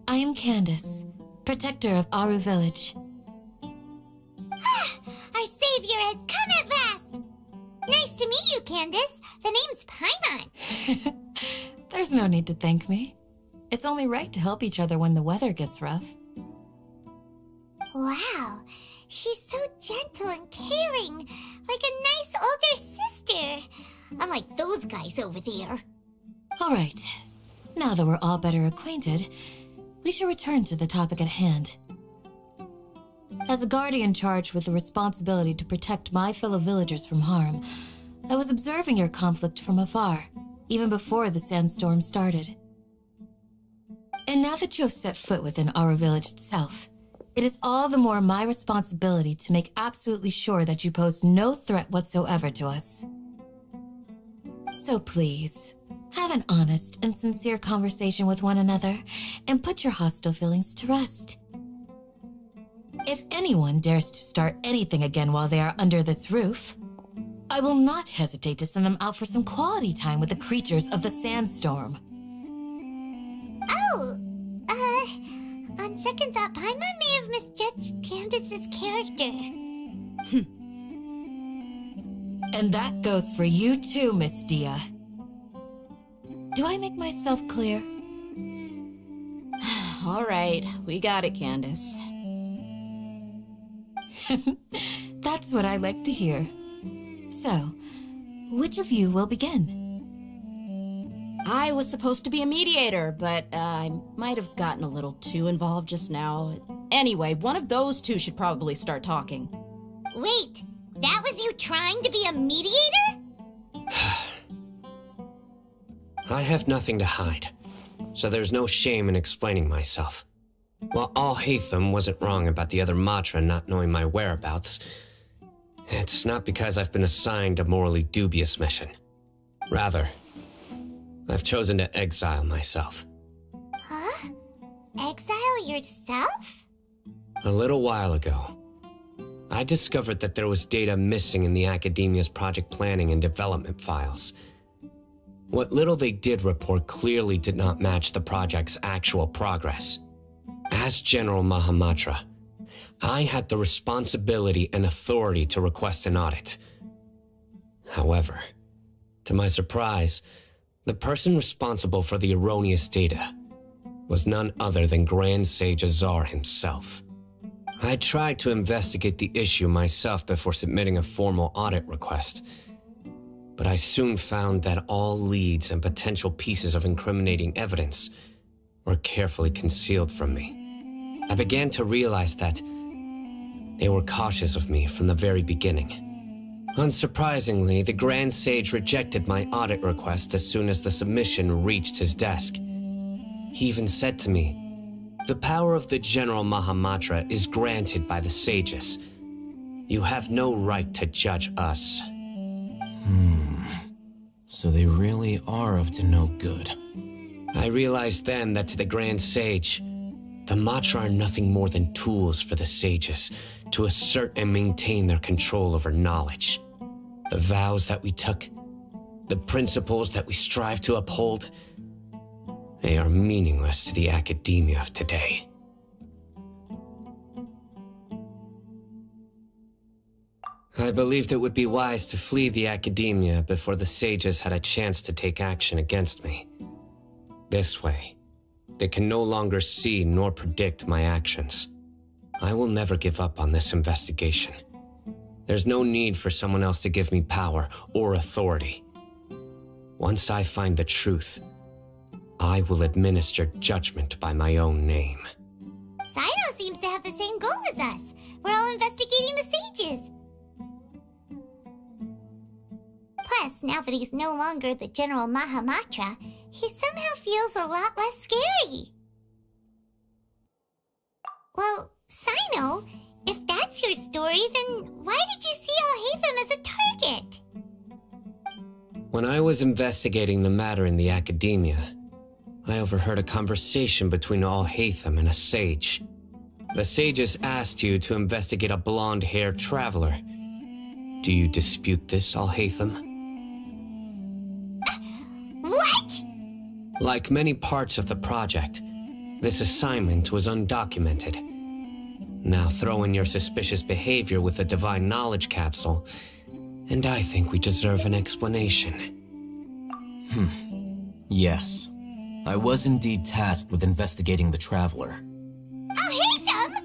I am Candace, protector of Aru Village. Our savior has come at last! Nice to meet you, Candace. The name's Paimon. There's no need to thank me. It's only right to help each other when the weather gets rough. Wow, she's so gentle and caring, like a nice older sister. Unlike those guys over there. All right, now that we're all better acquainted, we should return to the topic at hand. As a guardian charged with the responsibility to protect my fellow villagers from harm, I was observing your conflict from afar, even before the sandstorm started. And now that you have set foot within Aru Village itself, it is all the more my responsibility to make absolutely sure that you pose no threat whatsoever to us. So please, have an honest and sincere conversation with one another and put your hostile feelings to rest. If anyone dares to start anything again while they are under this roof, I will not hesitate to send them out for some quality time with the creatures of the sandstorm. Oh, on second thought, Paimon may have misjudged Candace's character. And that goes for you too, Miss Dia. Do I make myself clear? All right, we got it, Candace. That's what I like to hear. So, which of you will begin? I was supposed to be a mediator, but I might have gotten a little too involved just now. Anyway, one of those two should probably start talking. Wait, that was you trying to be a mediator? I have nothing to hide, so there's no shame in explaining myself. While Al-Haytham wasn't wrong about the other Matra not knowing my whereabouts, it's not because I've been assigned a morally dubious mission. Rather, I've chosen to exile myself. Huh? Exile yourself? A little while ago, I discovered that there was data missing in the Academia's project planning and development files. What little they did report clearly did not match the project's actual progress. As General Mahamatra, I had the responsibility and authority to request an audit. However, to my surprise, the person responsible for the erroneous data was none other than Grand Sage Azar himself. I tried to investigate the issue myself before submitting a formal audit request, but I soon found that all leads and potential pieces of incriminating evidence were carefully concealed from me. I began to realize that they were cautious of me from the very beginning. Unsurprisingly, the Grand Sage rejected my audit request as soon as the submission reached his desk. He even said to me, "The power of the General Mahamatra is granted by the sages. You have no right to judge us." So they really are up to no good. I realized then that to the Grand Sage, the Matra are nothing more than tools for the sages to assert and maintain their control over knowledge. The vows that we took, the principles that we strive to uphold, they are meaningless to the academia of today. I believed it would be wise to flee the academia before the sages had a chance to take action against me. This way, they can no longer see nor predict my actions. I will never give up on this investigation. There's no need for someone else to give me power or authority. Once I find the truth, I will administer judgment by my own name. Sino seems to have the same goal as us. We're all investigating the sages. Plus, now that he's no longer the General Mahamatra, he somehow feels a lot less scary. Well, Sino, if that's your story, then why did you see Al-Haytham as a target? When I was investigating the matter in the academia, I overheard a conversation between Al-Haytham and a sage. The sages asked you to investigate a blonde-haired traveler. Do you dispute this, Al-Haytham? What? Like many parts of the project, this assignment was undocumented. Now throw in your suspicious behavior with the Divine Knowledge Capsule, and I think we deserve an explanation. Yes. I was indeed tasked with investigating the Traveler. Al-Haytham!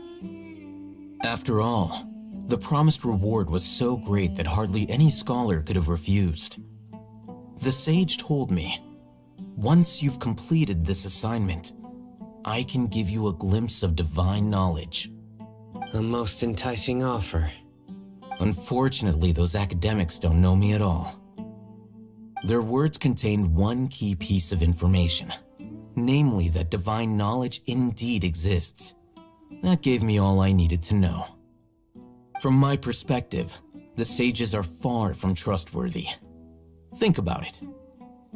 After all, the promised reward was so great that hardly any scholar could have refused. The sage told me, once you've completed this assignment, I can give you a glimpse of divine knowledge. A most enticing offer. Unfortunately, those academics don't know me at all. Their words contained one key piece of information, namely that divine knowledge indeed exists. That gave me all I needed to know. From my perspective, the sages are far from trustworthy. Think about it.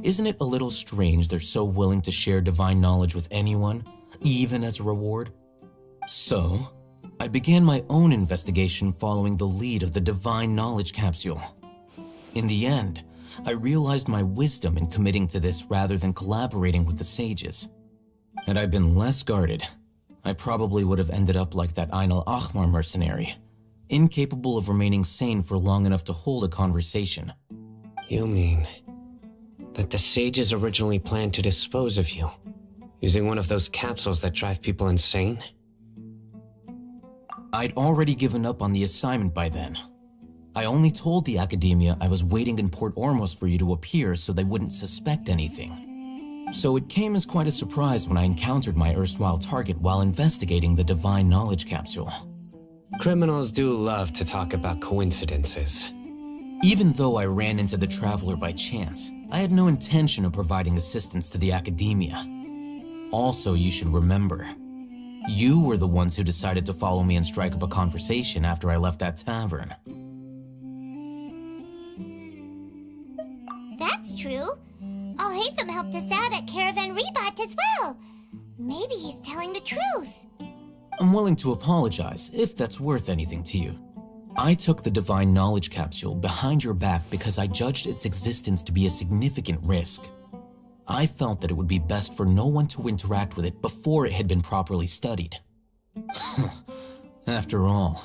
Isn't it a little strange they're so willing to share divine knowledge with anyone, even as a reward? So, I began my own investigation following the lead of the Divine Knowledge Capsule. In the end, I realized my wisdom in committing to this rather than collaborating with the sages. Had I been less guarded, I probably would have ended up like that Ain al-Ahmar mercenary, incapable of remaining sane for long enough to hold a conversation. You mean that the sages originally planned to dispose of you, Using one of those capsules that drive people insane? I'd already given up on the assignment by then. I only told the Academia I was waiting in Port Ormos for you to appear so they wouldn't suspect anything. So it came as quite a surprise when I encountered my erstwhile target while investigating the Divine Knowledge Capsule. Criminals do love to talk about coincidences. Even though I ran into the Traveler by chance, I had no intention of providing assistance to the Academia. Also, you should remember, you were the ones who decided to follow me and strike up a conversation after I left that tavern. That's true. Alhaitham helped us out at Caravan Rebat as well. Maybe he's telling the truth. I'm willing to apologize if that's worth anything to you. I took the Divine Knowledge Capsule behind your back because I judged its existence to be a significant risk. I felt that it would be best for no one to interact with it before it had been properly studied. After all,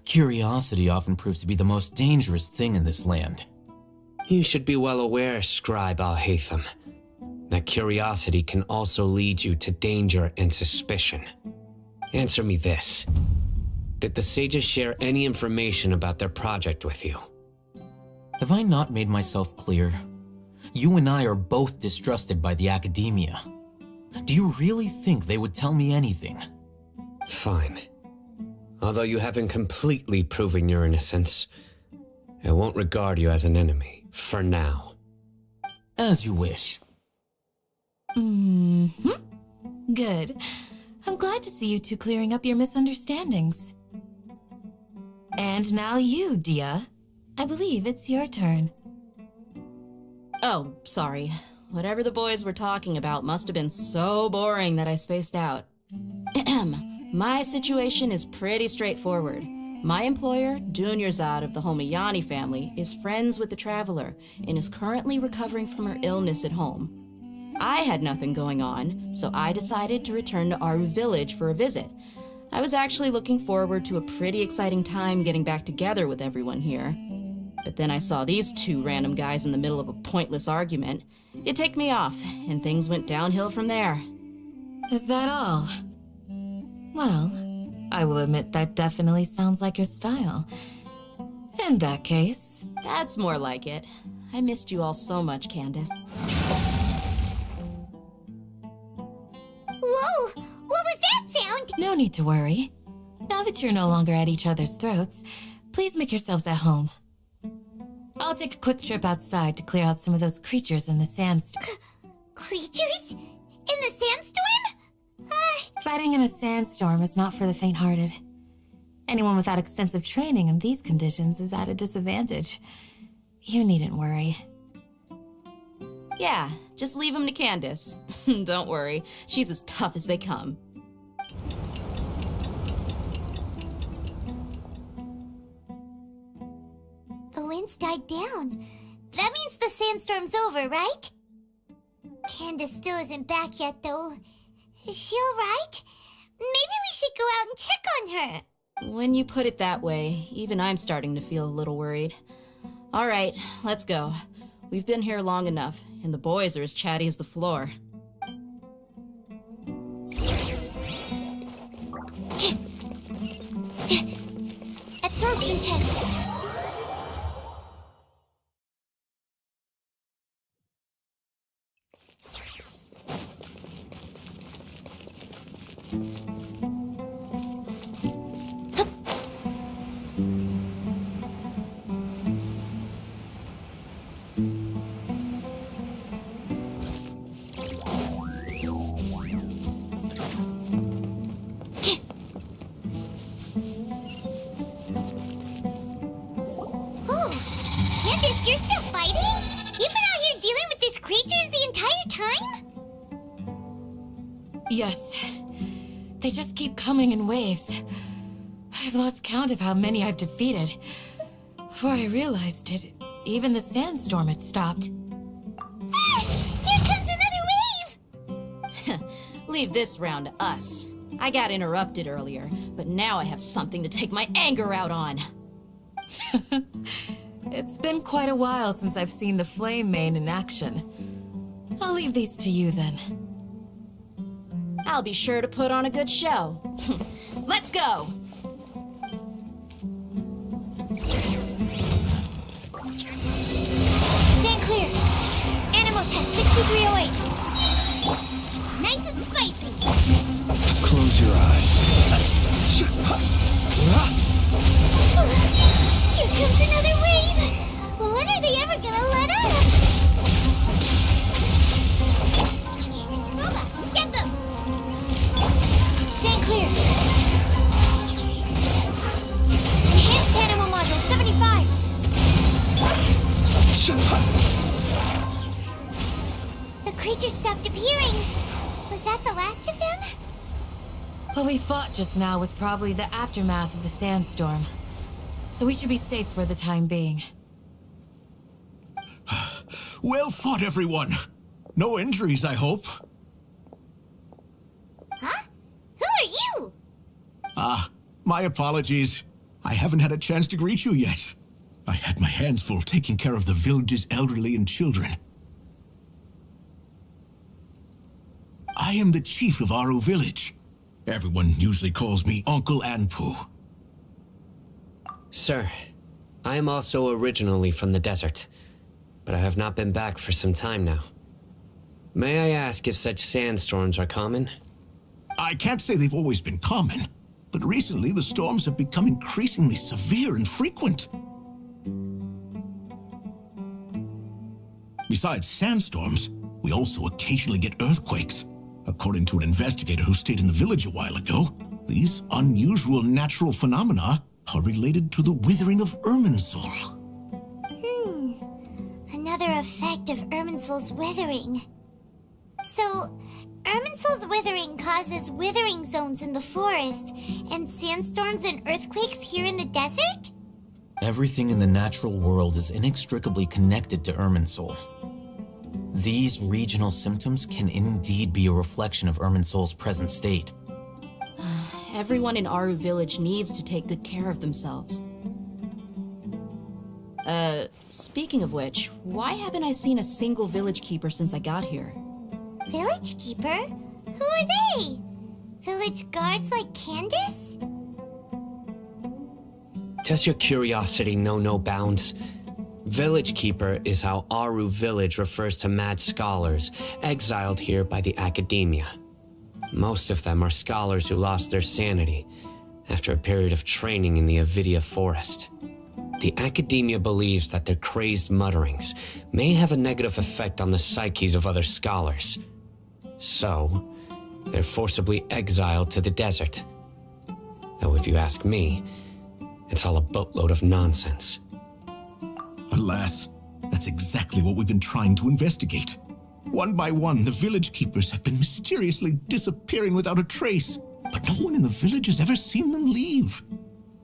curiosity often proves to be the most dangerous thing in this land. You should be well aware, Scribe Alhaitham, that curiosity can also lead you to danger and suspicion. Answer me this. Did the sages share any information about their project with you? Have I not made myself clear? You and I are both distrusted by the Academia. Do you really think they would tell me anything? Fine. Although you haven't completely proven your innocence, I won't regard you as an enemy, for now. As you wish. Good. I'm glad to see you two clearing up your misunderstandings. And now you, Dia. I believe it's your turn. Oh, sorry. Whatever the boys were talking about must have been so boring that I spaced out. My situation is pretty straightforward. My employer, Dunyarzad of the Homayani family, is friends with the Traveler and is currently recovering from her illness at home. I had nothing going on, so I decided to return to Aru village for a visit. I was actually looking forward to a pretty exciting time getting back together with everyone here. But then I saw these two random guys in the middle of a pointless argument. It ticked me off, and things went downhill from there. Is that all? Well, I will admit that definitely sounds like your style. In that case... That's more like it. I missed you all so much, Candace. Whoa! What was that sound? No need to worry. Now that you're no longer at each other's throats, please make yourselves at home. I'll take a quick trip outside to clear out some of those creatures in the sandstorm. Creatures? In the sandstorm? Fighting in a sandstorm is not for the faint-hearted. Anyone without extensive training in these conditions is at a disadvantage. You needn't worry. Yeah, just leave him to Candace. Don't worry, she's as tough as they come. The winds died down. That means the sandstorm's over, right? Candace still isn't back yet, though. Is she alright? Maybe we should go out and check on her. When you put it that way, even I'm starting to feel a little worried. All right, let's go. We've been here long enough, and the boys are as chatty as the floor. Absorption test. Candace, you're still fighting? You've been out here dealing with these creatures the entire time? Yes. They just keep coming in waves. I've lost count of how many I've defeated. Before I realized it, even the sandstorm had stopped. Ah! Here comes another wave! Leave this round to us. I got interrupted earlier, but now I have something to take my anger out on. It's been quite a while since I've seen the Flame Mane in action. I'll leave these to you then. I'll be sure to put on a good show. Let's go! Stand clear. Animal test 6308. Nice and spicy. Close your eyes. Here comes another wave. When are they ever gonna let up? Booba, get them. Stand clear. Enhanced animal module 75. The creature stopped appearing. Was that the last of them? What we fought just now was probably the aftermath of the sandstorm. So we should be safe for the time being. Well fought, everyone. No injuries, I hope. Huh? Who are you? My apologies. I haven't had a chance to greet you yet. I had my hands full taking care of the village's elderly and children. I am the chief of Aru Village. Everyone usually calls me Uncle Anpu. Sir, I am also originally from the desert, but I have not been back for some time now. May I ask if such sandstorms are common? I can't say they've always been common, but recently the storms have become increasingly severe and frequent. Besides sandstorms, we also occasionally get earthquakes. According to an investigator who stayed in the village a while ago, these unusual natural phenomena are related to the withering of Irminsul. Another effect of Irminsul's withering. So, Irminsul's withering causes withering zones in the forest, and sandstorms and earthquakes here in the desert? Everything in the natural world is inextricably connected to Irminsul. These regional symptoms can indeed be a reflection of Irminsul's present state. Everyone in Aru Village needs to take good care of themselves. Speaking of which, why haven't I seen a single village keeper since I got here? Village keeper? Who are they? Village guards like Candace? Does your curiosity know no bounds? Village Keeper is how Aru Village refers to mad scholars exiled here by the academia. Most of them are scholars who lost their sanity after a period of training in the Avidia forest. The academia believes that their crazed mutterings may have a negative effect on the psyches of other scholars. So, they're forcibly exiled to the desert. Though if you ask me, it's all a boatload of nonsense. Alas, that's exactly what we've been trying to investigate. One by one, the village keepers have been mysteriously disappearing without a trace, but no one in the village has ever seen them leave.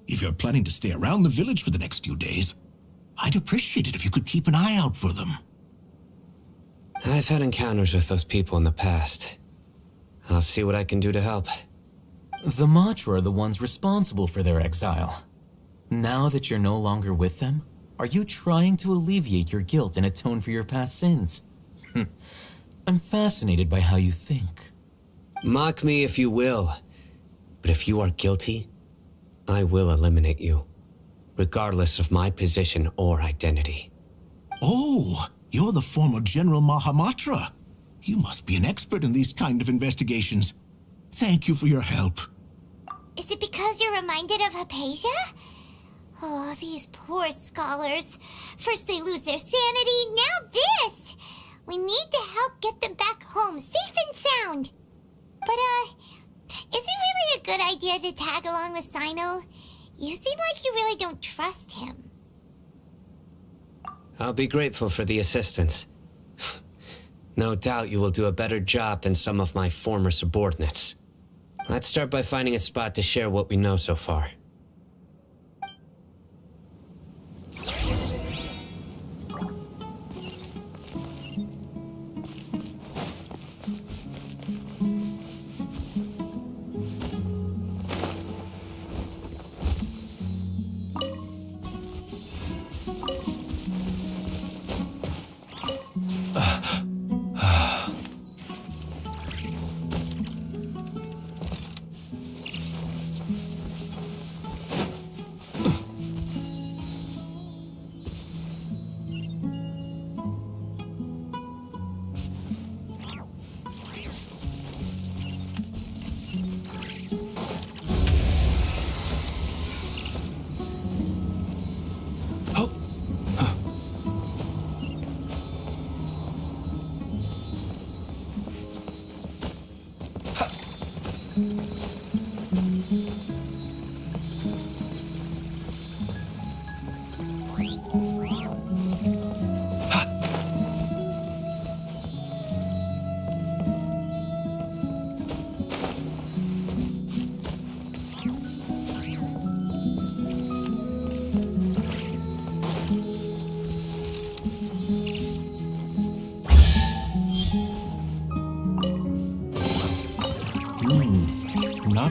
If you're planning to stay around the village for the next few days, I'd appreciate it if you could keep an eye out for them. I've had encounters with those people in the past. I'll see what I can do to help. The Matra are the ones responsible for their exile. Now that you're no longer with them, are you trying to alleviate your guilt and atone for your past sins? I'm fascinated by how you think. Mock me if you will, but if you are guilty, I will eliminate you, regardless of my position or identity. Oh, you're the former General Mahamatra. You must be an expert in these kind of investigations. Thank you for your help. Is it because you're reminded of Hypatia? Oh, these poor scholars. First they lose their sanity, now this! We need to help get them back home, safe and sound. But, is it really a good idea to tag along with Sino? You seem like you really don't trust him. I'll be grateful for the assistance. No doubt you will do a better job than some of my former subordinates. Let's start by finding a spot to share what we know so far.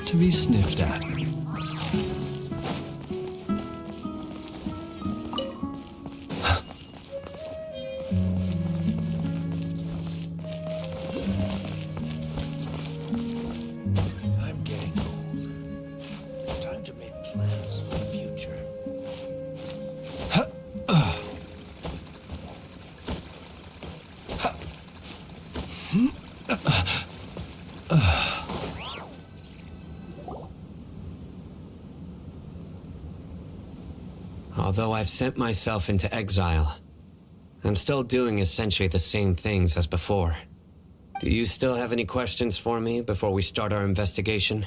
not to be sniffed at. I'm getting old. It's time to make plans for the future. Although I've sent myself into exile, I'm still doing essentially the same things as before. Do you still have any questions for me before we start our investigation?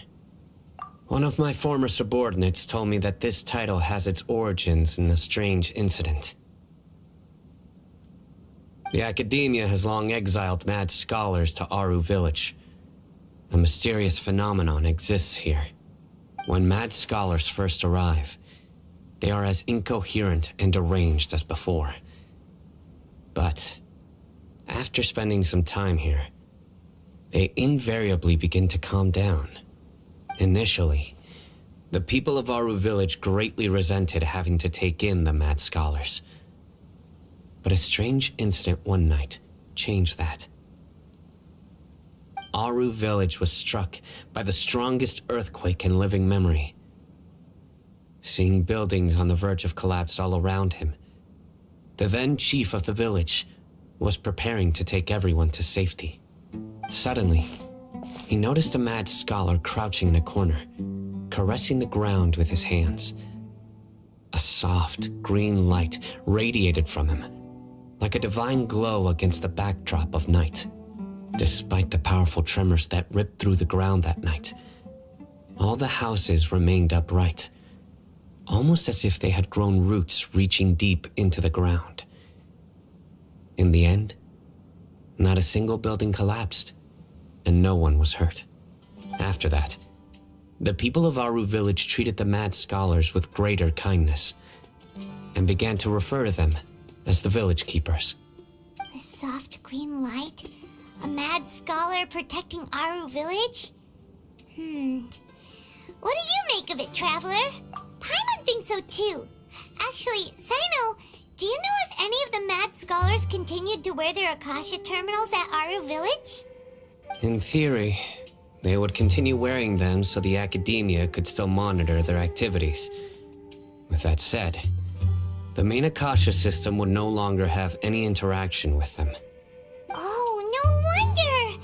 One of my former subordinates told me that this title has its origins in a strange incident. The Academia has long exiled mad scholars to Aru Village. A mysterious phenomenon exists here. When mad scholars first arrive, they are as incoherent and deranged as before. But after spending some time here, they invariably begin to calm down. Initially, the people of Aru Village greatly resented having to take in the mad scholars. But a strange incident one night changed that. Aru Village was struck by the strongest earthquake in living memory. Seeing buildings on the verge of collapse all around him, the then chief of the village was preparing to take everyone to safety. Suddenly, he noticed a mad scholar crouching in a corner, caressing the ground with his hands. A soft, green light radiated from him, like a divine glow against the backdrop of night. Despite the powerful tremors that ripped through the ground that night, all the houses remained upright, almost as if they had grown roots reaching deep into the ground. In the end, not a single building collapsed, and no one was hurt. After that, the people of Aru Village treated the mad scholars with greater kindness, and began to refer to them as the village keepers. A soft green light? A mad scholar protecting Aru Village? What do you make of it, Traveler? Paimon thinks so too. Actually, Sino, do you know if any of the mad scholars continued to wear their Akasha terminals at Aru Village? In theory, they would continue wearing them so the Academia could still monitor their activities. With that said, the main Akasha system would no longer have any interaction with them. Oh, no wonder!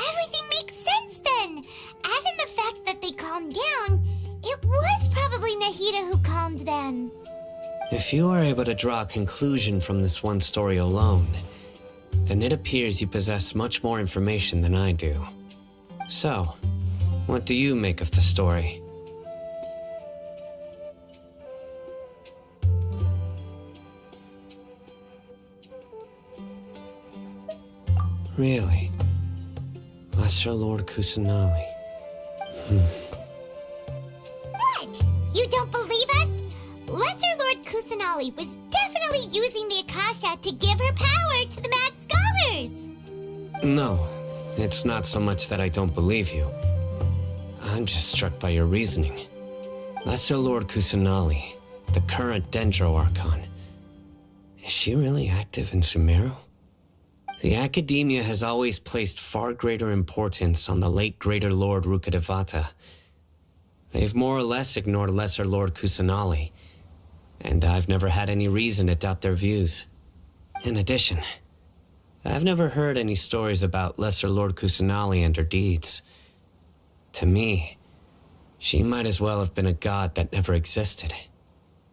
Everything makes sense then! Add in the fact that they calmed down, it was probably Nahida who calmed them. If you are able to draw a conclusion from this one story alone, then it appears you possess much more information than I do. So, what do you make of the story? Really? Lesser Lord Kusanali. What? You don't believe us? Lesser Lord Kusanali was definitely using the Akasha to give her power to the mad scholars! No, it's not so much that I don't believe you. I'm just struck by your reasoning. Lesser Lord Kusanali, the current Dendro Archon, is she really active in Sumeru? The Academia has always placed far greater importance on the late Greater Lord Rukkhadevata. They've more or less ignored Lesser Lord Kusanali, and I've never had any reason to doubt their views. In addition, I've never heard any stories about Lesser Lord Kusanali and her deeds. To me, she might as well have been a god that never existed.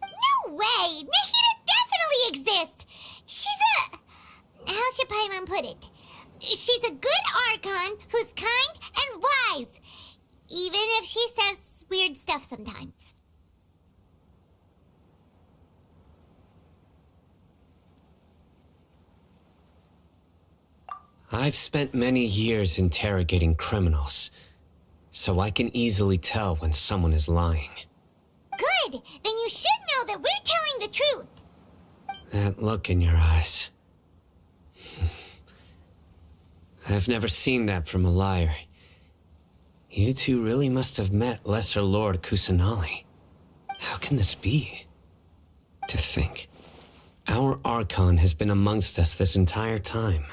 No way! Nahida definitely exists! She's a... how should Paimon put it? She's a good Archon who's kind and wise, even if she says weird stuff sometimes. I've spent many years interrogating criminals, so I can easily tell when someone is lying. Good! Then you should know that we're telling the truth! That look in your eyes. I've never seen that from a liar. You two really must have met Lesser Lord Kusanali. How can this be? To think, our Archon has been amongst us this entire time.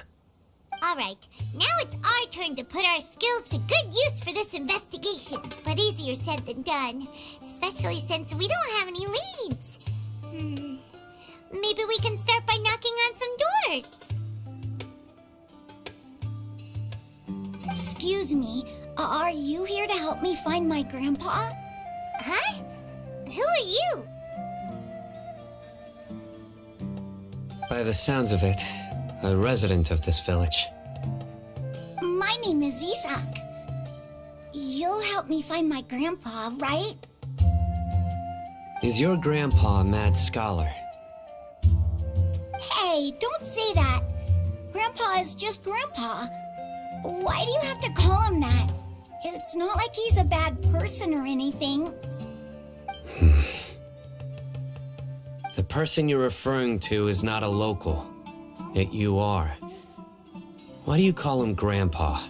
Alright, now it's our turn to put our skills to good use for this investigation. But easier said than done, especially since we don't have any leads. Maybe we can start by knocking on some doors. Excuse me, are you here to help me find my grandpa? Huh? Who are you? By the sounds of it, a resident of this village. My name is Isak. You'll help me find my grandpa, right? Is your grandpa a mad scholar? Hey, don't say that. Grandpa is just Grandpa. Why do you have to call him that? It's not like he's a bad person or anything. The person you're referring to is not a local, yet you are. Why do you call him Grandpa?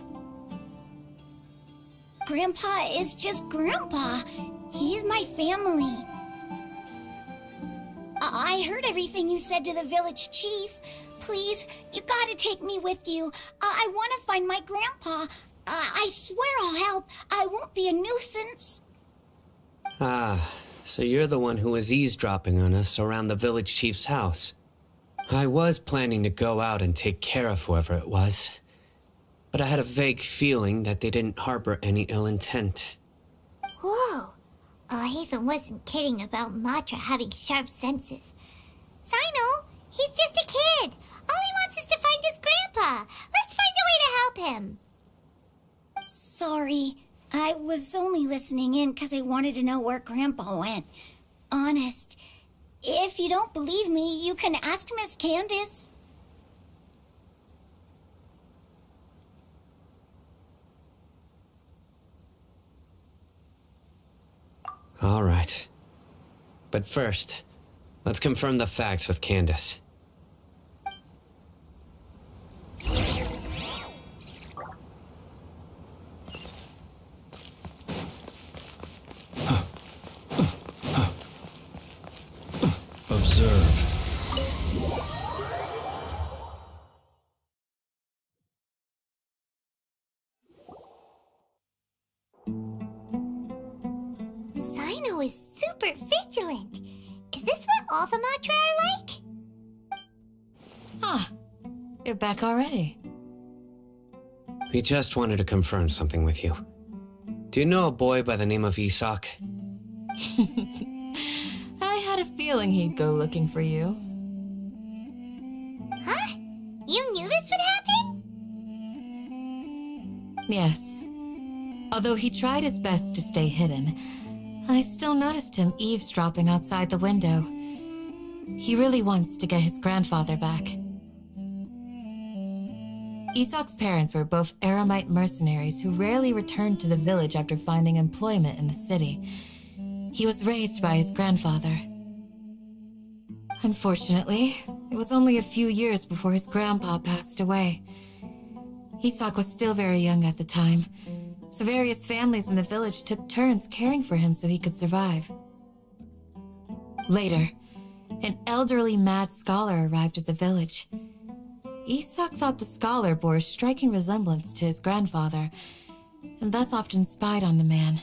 Grandpa is just Grandpa. He's my family. I heard everything you said to the village chief. Please, you gotta take me with you. I want to find my grandpa. I swear I'll help. I won't be a nuisance. Ah, so you're the one who was eavesdropping on us around the village chief's house. I was planning to go out and take care of whoever it was, but I had a vague feeling that they didn't harbor any ill intent. Whoa. Hatham wasn't kidding about Matra having sharp senses. Sino, he's just a kid. All he wants is to find his grandpa. Let's find a way to help him. Sorry, I was only listening in because I wanted to know where Grandpa went. Honest, if you don't believe me, you can ask Miss Candace. All right. But first, let's confirm the facts with Candace. Observe. Sino is super vigilant. Is this what all the Matra are like? Ah, you're back already. We just wanted to confirm something with you. Do you know a boy by the name of Isak? I had a feeling he'd go looking for you. Huh? You knew this would happen? Yes. Although he tried his best to stay hidden, I still noticed him eavesdropping outside the window. He really wants to get his grandfather back. Isak's parents were both Aramite mercenaries who rarely returned to the village after finding employment in the city. He was raised by his grandfather. Unfortunately, it was only a few years before his grandpa passed away. Isak was still very young at the time, so various families in the village took turns caring for him so he could survive. Later, an elderly mad scholar arrived at the village. Isak thought the scholar bore a striking resemblance to his grandfather, and thus often spied on the man.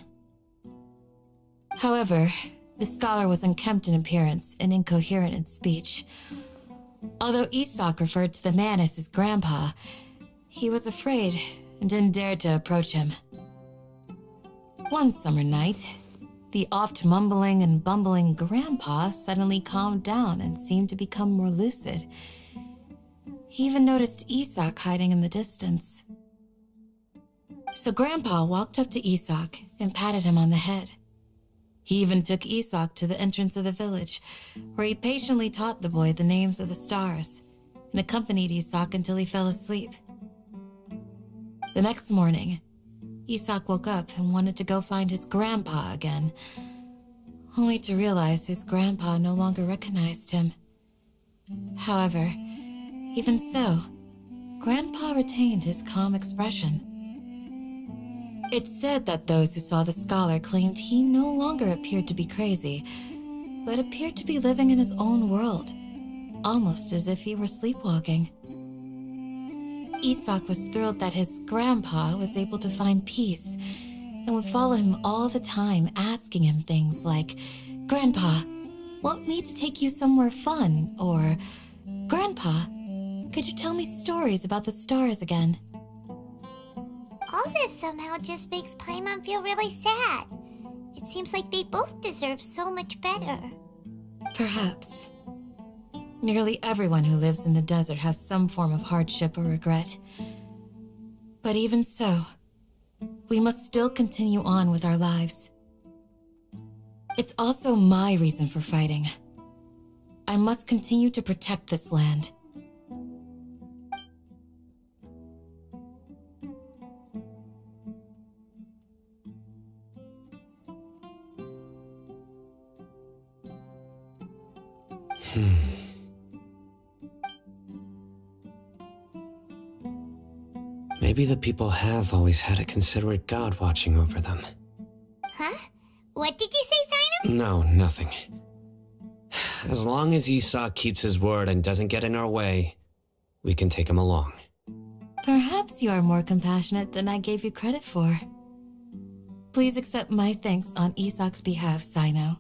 However, the scholar was unkempt in appearance and incoherent in speech. Although Isak referred to the man as his grandpa, he was afraid and didn't dare to approach him. One summer night, the oft mumbling and bumbling grandpa suddenly calmed down and seemed to become more lucid. He even noticed Isak hiding in the distance. So Grandpa walked up to Isak and patted him on the head. He even took Isak to the entrance of the village, where he patiently taught the boy the names of the stars and accompanied Isak until he fell asleep. The next morning, Isak woke up and wanted to go find his grandpa again, only to realize his grandpa no longer recognized him. However, even so, Grandpa retained his calm expression. It's said that those who saw the scholar claimed he no longer appeared to be crazy, but appeared to be living in his own world, almost as if he were sleepwalking. Isak was thrilled that his grandpa was able to find peace and would follow him all the time, asking him things like, "Grandpa, want me to take you somewhere fun?" Or, "Grandpa, could you tell me stories about the stars again?" All this somehow just makes Paimon feel really sad. It seems like they both deserve so much better. Perhaps. Nearly everyone who lives in the desert has some form of hardship or regret. But even so, we must still continue on with our lives. It's also my reason for fighting. I must continue to protect this land. Maybe the people have always had a considerate god watching over them. Huh? What did you say, Sino? No, nothing. As long as Isak keeps his word and doesn't get in our way, we can take him along. Perhaps you are more compassionate than I gave you credit for. Please accept my thanks on Isak's behalf, Sino.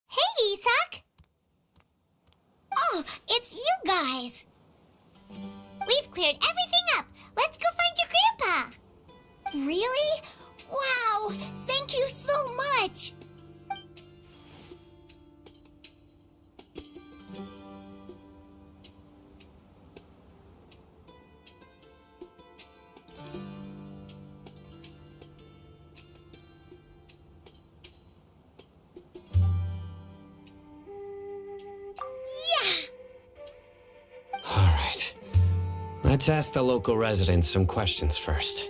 Hey, Isak! Oh, it's you guys! We've cleared everything up. Let's go find your grandpa. Really? Wow! Thank you so much! All right. Let's ask the local residents some questions first.